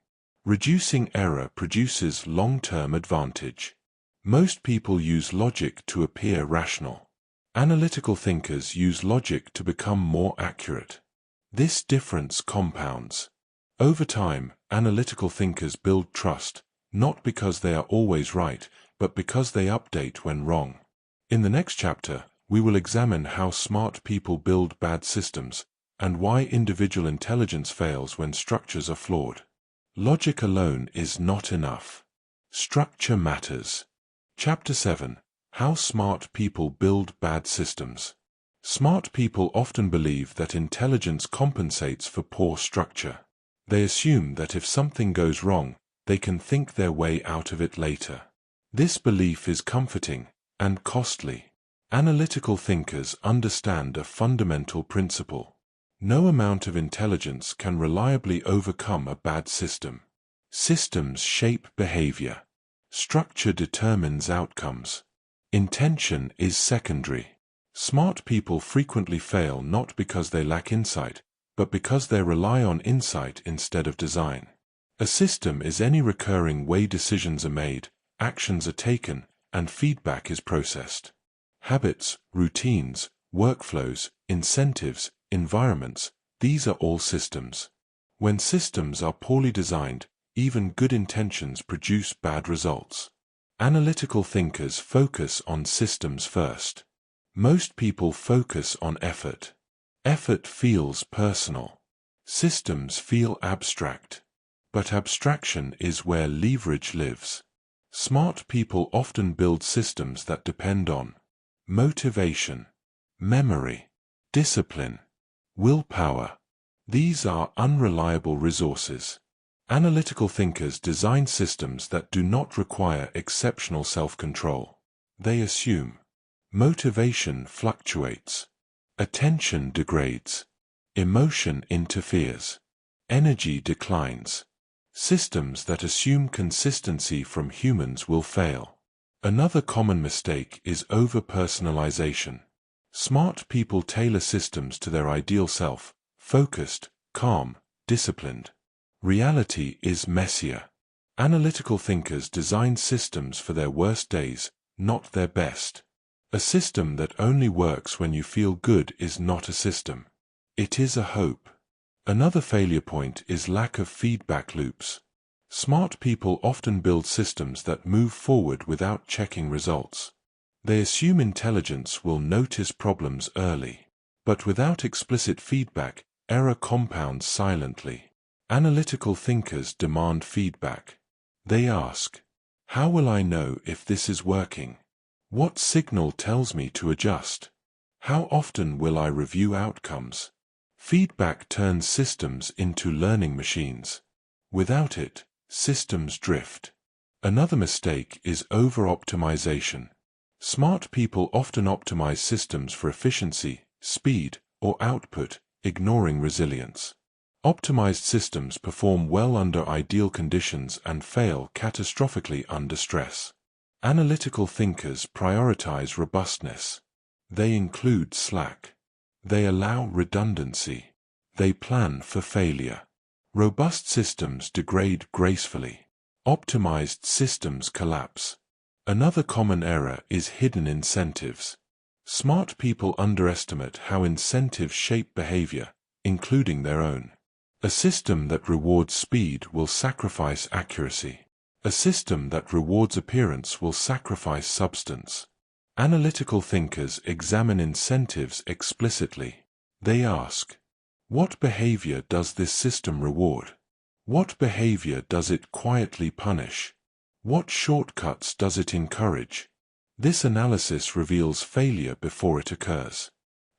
Reducing error produces long-term advantage. Most people use logic to appear rational. Analytical thinkers use logic to become more accurate. This difference compounds. Over time, analytical thinkers build trust, not because they are always right, but because they update when wrong. In the next chapter, we will examine how smart people build bad systems, and why individual intelligence fails when structures are flawed. Logic alone is not enough. Structure matters. Chapter 7. How smart people build bad systems. Smart people often believe that intelligence compensates for poor structure. They assume that if something goes wrong, they can think their way out of it later. This belief is comforting and costly. Analytical thinkers understand a fundamental principle. No amount of intelligence can reliably overcome a bad system. Systems shape behavior. Structure determines outcomes. Intention is secondary. Smart people frequently fail not because they lack insight, but because they rely on insight instead of design. A system is any recurring way decisions are made, actions are taken, and feedback is processed. Habits, routines, workflows, incentives, environments, these are all systems. When systems are poorly designed, even good intentions produce bad results. Analytical thinkers focus on systems first. Most people focus on effort. Effort feels personal. Systems feel abstract. But abstraction is where leverage lives. Smart people often build systems that depend on motivation, memory, discipline, willpower. These are unreliable resources. Analytical thinkers design systems that do not require exceptional self-control. They assume motivation fluctuates, attention degrades, emotion interferes, energy declines. Systems that assume consistency from humans will fail. Another common mistake is over-personalization. Smart people tailor systems to their ideal self, focused, calm, disciplined. Reality is messier. Analytical thinkers design systems for their worst days, not their best. A system that only works when you feel good is not a system. It is a hope. Another failure point is lack of feedback loops. Smart people often build systems that move forward without checking results. They assume intelligence will notice problems early. But without explicit feedback, error compounds silently. Analytical thinkers demand feedback. They ask, how will I know if this is working? What signal tells me to adjust? How often will I review outcomes? Feedback turns systems into learning machines. Without it, systems drift. Another mistake is over-optimization. Smart people often optimize systems for efficiency, speed, or output, ignoring resilience. Optimized systems perform well under ideal conditions and fail catastrophically under stress. Analytical thinkers prioritize robustness. They include slack. They allow redundancy. They plan for failure. Robust systems degrade gracefully. Optimized systems collapse. Another common error is hidden incentives. Smart people underestimate how incentives shape behavior, including their own. A system that rewards speed will sacrifice accuracy. A system that rewards appearance will sacrifice substance. Analytical thinkers examine incentives explicitly. They ask, what behavior does this system reward? What behavior does it quietly punish? What shortcuts does it encourage? This analysis reveals failure before it occurs.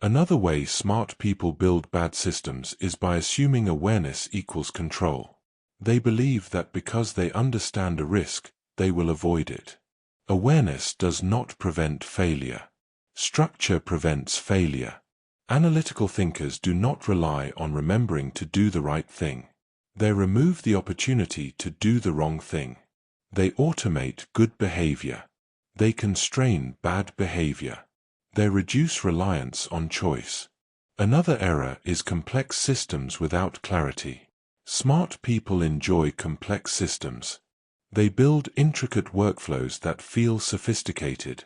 Another way smart people build bad systems is by assuming awareness equals control. They believe that because they understand a risk, they will avoid it. Awareness does not prevent failure. Structure prevents failure. Analytical thinkers do not rely on remembering to do the right thing. They remove the opportunity to do the wrong thing. They automate good behavior. They constrain bad behavior. They reduce reliance on choice. Another error is complex systems without clarity. Smart people enjoy complex systems. They build intricate workflows that feel sophisticated.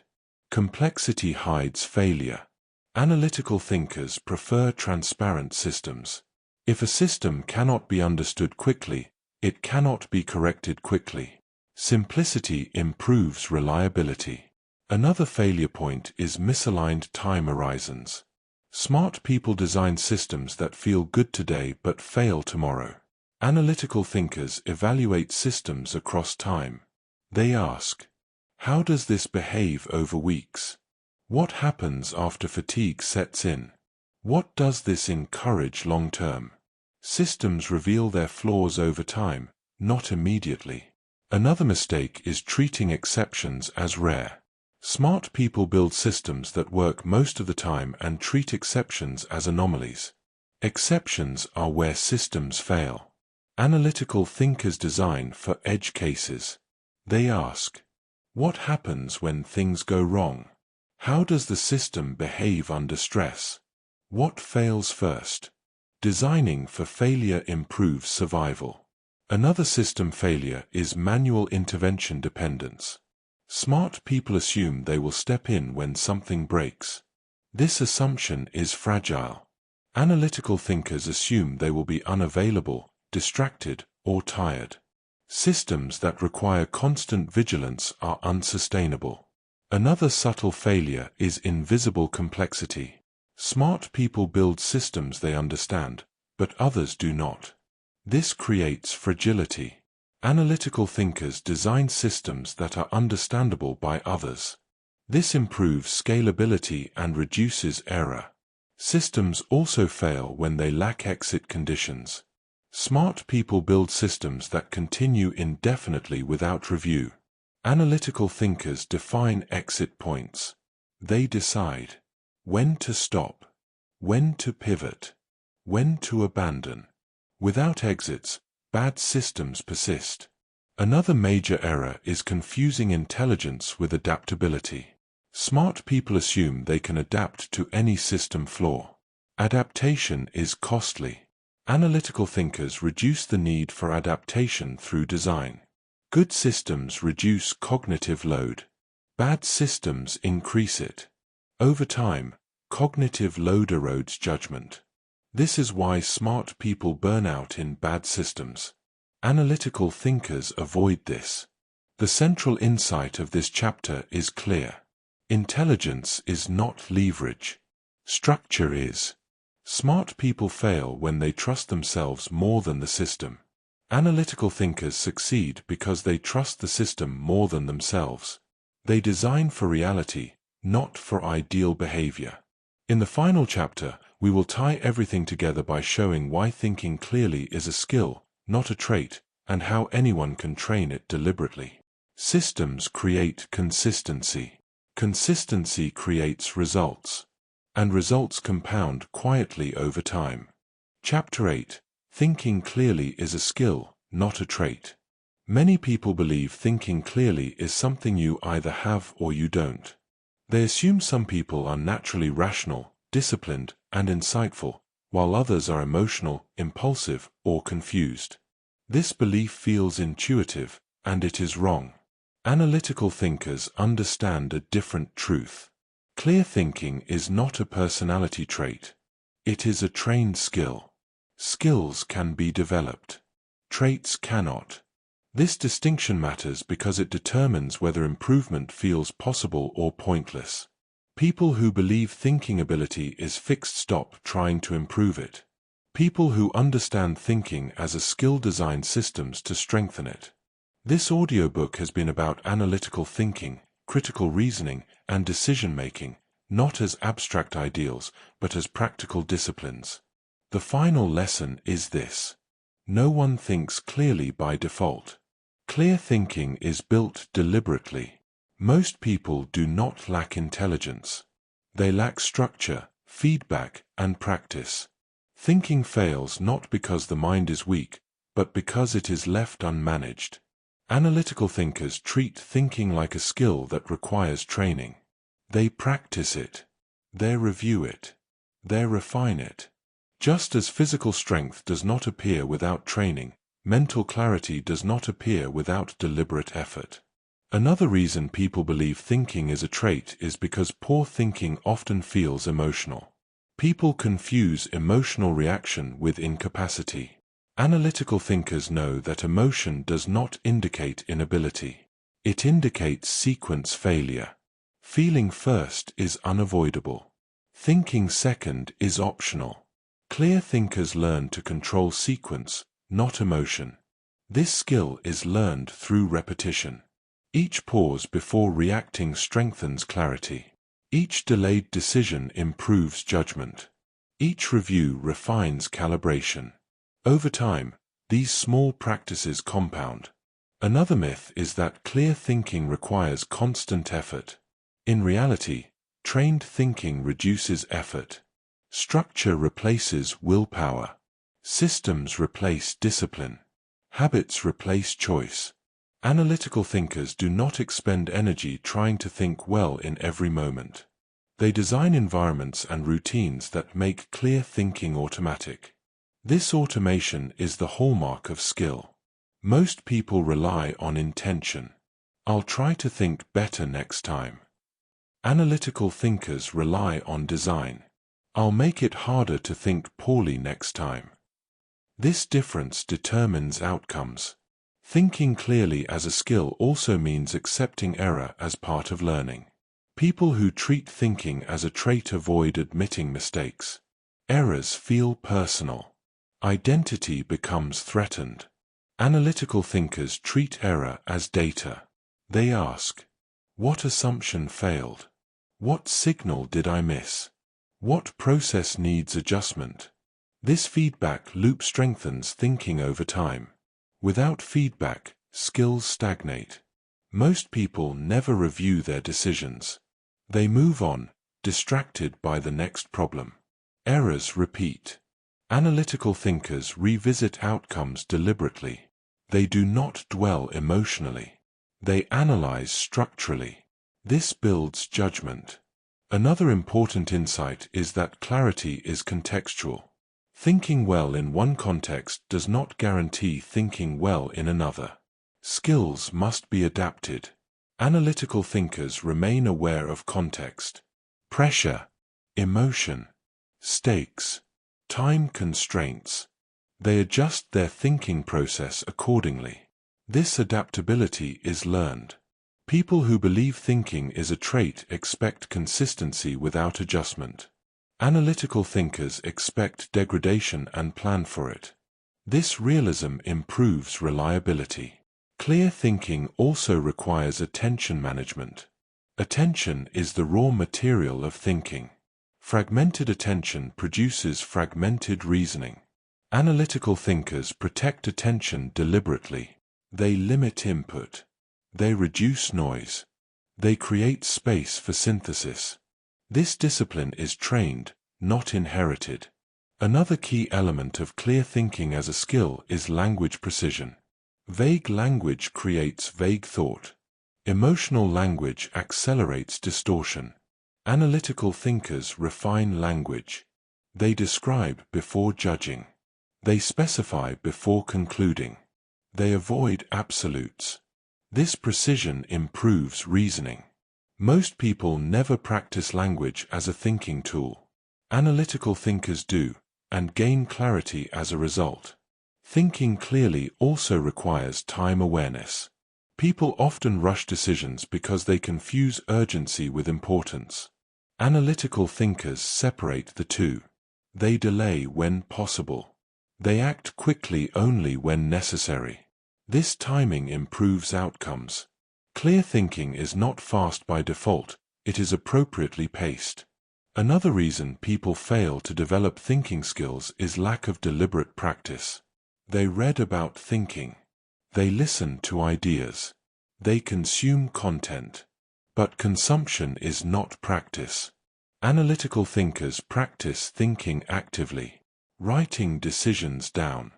Complexity hides failure. Analytical thinkers prefer transparent systems. If a system cannot be understood quickly, it cannot be corrected quickly. Simplicity improves reliability. Another failure point is misaligned time horizons. Smart people design systems that feel good today but fail tomorrow. Analytical thinkers evaluate systems across time. They ask, how does this behave over weeks? What happens after fatigue sets in? What does this encourage long-term? Systems reveal their flaws over time, not immediately. Another mistake is treating exceptions as rare. Smart people build systems that work most of the time and treat exceptions as anomalies. Exceptions are where systems fail. Analytical thinkers design for edge cases. They ask, what happens when things go wrong? How does the system behave under stress? What fails first? Designing for failure improves survival. Another system failure is manual intervention dependence. Smart people assume they will step in when something breaks. This assumption is fragile. Analytical thinkers assume they will be unavailable, distracted, or tired. Systems that require constant vigilance are unsustainable. Another subtle failure is invisible complexity. Smart people build systems they understand, but others do not. This creates fragility. Analytical thinkers design systems that are understandable by others. This improves scalability and reduces error. Systems also fail when they lack exit conditions. Smart people build systems that continue indefinitely without review. Analytical thinkers define exit points. They decide when to stop, when to pivot, when to abandon. Without exits, bad systems persist. Another major error is confusing intelligence with adaptability. Smart people assume they can adapt to any system flaw. Adaptation is costly. Analytical thinkers reduce the need for adaptation through design. Good systems reduce cognitive load. Bad systems increase it. Over time, cognitive load erodes judgment. This is why smart people burn out in bad systems. Analytical thinkers avoid this. The central insight of this chapter is clear. Intelligence is not leverage. Structure is. Smart people fail when they trust themselves more than the system. Analytical thinkers succeed because they trust the system more than themselves. They design for reality, not for ideal behavior. In the final chapter, we will tie everything together by showing why thinking clearly is a skill, not a trait, and how anyone can train it deliberately. Systems create consistency. Consistency creates results. And results compound quietly over time. Chapter 8. Thinking clearly is a skill, not a trait. Many people believe thinking clearly is something you either have or you don't. They assume some people are naturally rational, disciplined, and insightful, while others are emotional, impulsive, or confused. This belief feels intuitive, and it is wrong. Analytical thinkers understand a different truth. Clear thinking is not a personality trait. It is a trained skill. Skills can be developed. Traits cannot. This distinction matters because it determines whether improvement feels possible or pointless. People who believe thinking ability is fixed stop trying to improve it. People who understand thinking as a skill design systems to strengthen it. This audiobook has been about analytical thinking, critical reasoning, and decision-making, not as abstract ideals, but as practical disciplines. The final lesson is this. No one thinks clearly by default. Clear thinking is built deliberately. Most people do not lack intelligence. They lack structure, feedback, and practice. Thinking fails not because the mind is weak, but because it is left unmanaged. Analytical thinkers treat thinking like a skill that requires training. They practice it. They review it. They refine it. Just as physical strength does not appear without training, mental clarity does not appear without deliberate effort. Another reason people believe thinking is a trait is because poor thinking often feels emotional. People confuse emotional reaction with incapacity. Analytical thinkers know that emotion does not indicate inability. It indicates sequence failure. Feeling first is unavoidable. Thinking second is optional. Clear thinkers learn to control sequence, not emotion. This skill is learned through repetition. Each pause before reacting strengthens clarity. Each delayed decision improves judgment. Each review refines calibration. Over time, these small practices compound. Another myth is that clear thinking requires constant effort. In reality, trained thinking reduces effort. Structure replaces willpower. Systems replace discipline. Habits replace choice. Analytical thinkers do not expend energy trying to think well in every moment. They design environments and routines that make clear thinking automatic. This automation is the hallmark of skill. Most people rely on intention. I'll try to think better next time. Analytical thinkers rely on design. I'll make it harder to think poorly next time. This difference determines outcomes. Thinking clearly as a skill also means accepting error as part of learning. People who treat thinking as a trait avoid admitting mistakes. Errors feel personal. Identity becomes threatened. Analytical thinkers treat error as data. They ask, what assumption failed? What signal did I miss? What process needs adjustment? This feedback loop strengthens thinking over time. Without feedback, skills stagnate. Most people never review their decisions. They move on, distracted by the next problem. Errors repeat. Analytical thinkers revisit outcomes deliberately. They do not dwell emotionally. They analyze structurally. This builds judgment. Another important insight is that clarity is contextual. Thinking well in one context does not guarantee thinking well in another. Skills must be adapted. Analytical thinkers remain aware of context, pressure, emotion, stakes, time constraints. They adjust their thinking process accordingly. This adaptability is learned. People who believe thinking is a trait expect consistency without adjustment. Analytical thinkers expect degradation and plan for it. This realism improves reliability. Clear thinking also requires attention management. Attention is the raw material of thinking. Fragmented attention produces fragmented reasoning. Analytical thinkers protect attention deliberately. They limit input. They reduce noise. They create space for synthesis. This discipline is trained, not inherited. Another key element of clear thinking as a skill is language precision. Vague language creates vague thought. Emotional language accelerates distortion. Analytical thinkers refine language. They describe before judging. They specify before concluding. They avoid absolutes. This precision improves reasoning. Most people never practice language as a thinking tool. Analytical thinkers do, and gain clarity as a result. Thinking clearly also requires time awareness. People often rush decisions because they confuse urgency with importance. Analytical thinkers separate the two. They delay when possible. They act quickly only when necessary. This timing improves outcomes. Clear thinking is not fast by default, it is appropriately paced. Another reason people fail to develop thinking skills is lack of deliberate practice. They read about thinking. They listen to ideas. They consume content. But consumption is not practice. Analytical thinkers practice thinking actively, writing decisions down,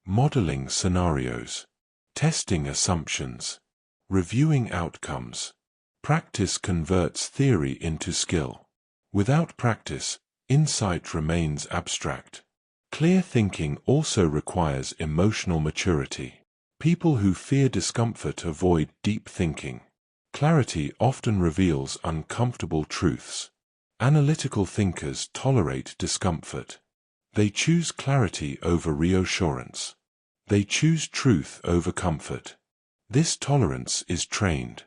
modeling scenarios, testing assumptions, reviewing outcomes. Practice converts theory into skill. Without practice, insight remains abstract. Clear thinking also requires emotional maturity. People who fear discomfort avoid deep thinking. Clarity often reveals uncomfortable truths. Analytical thinkers tolerate discomfort. They choose clarity over reassurance. They choose truth over comfort. This tolerance is trained.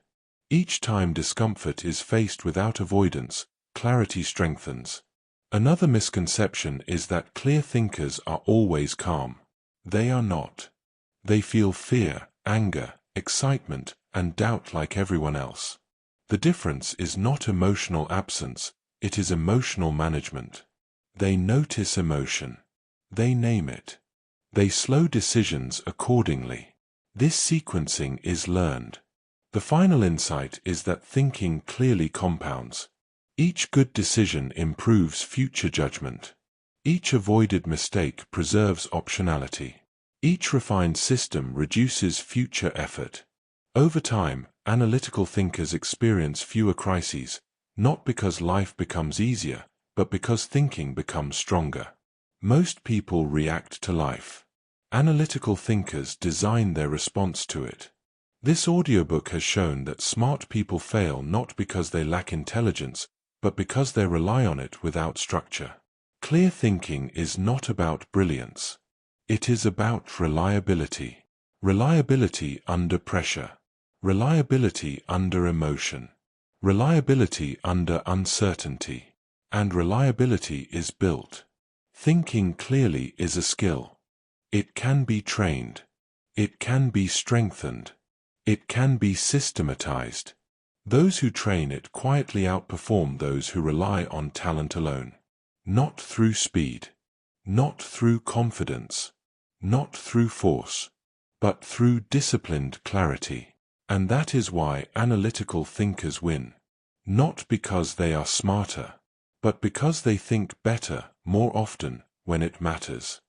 Each time discomfort is faced without avoidance, clarity strengthens. Another misconception is that clear thinkers are always calm. They are not. They feel fear, anger, excitement, and doubt like everyone else. The difference is not emotional absence, it is emotional management. They notice emotion. They name it. They slow decisions accordingly. This sequencing is learned. The final insight is that thinking clearly compounds. Each good decision improves future judgment. Each avoided mistake preserves optionality. Each refined system reduces future effort. Over time, analytical thinkers experience fewer crises, not because life becomes easier, but because thinking becomes stronger. Most people react to life. Analytical thinkers design their response to it. This audiobook has shown that smart people fail not because they lack intelligence, but because they rely on it without structure. Clear thinking is not about brilliance. It is about reliability. Reliability under pressure. Reliability under emotion. Reliability under uncertainty. And reliability is built. Thinking clearly is a skill. It can be trained. It can be strengthened. It can be systematized. Those who train it quietly outperform those who rely on talent alone. Not through speed. Not through confidence. Not through force. But through disciplined clarity. And that is why analytical thinkers win. Not because they are smarter, but because they think better, more often, when it matters.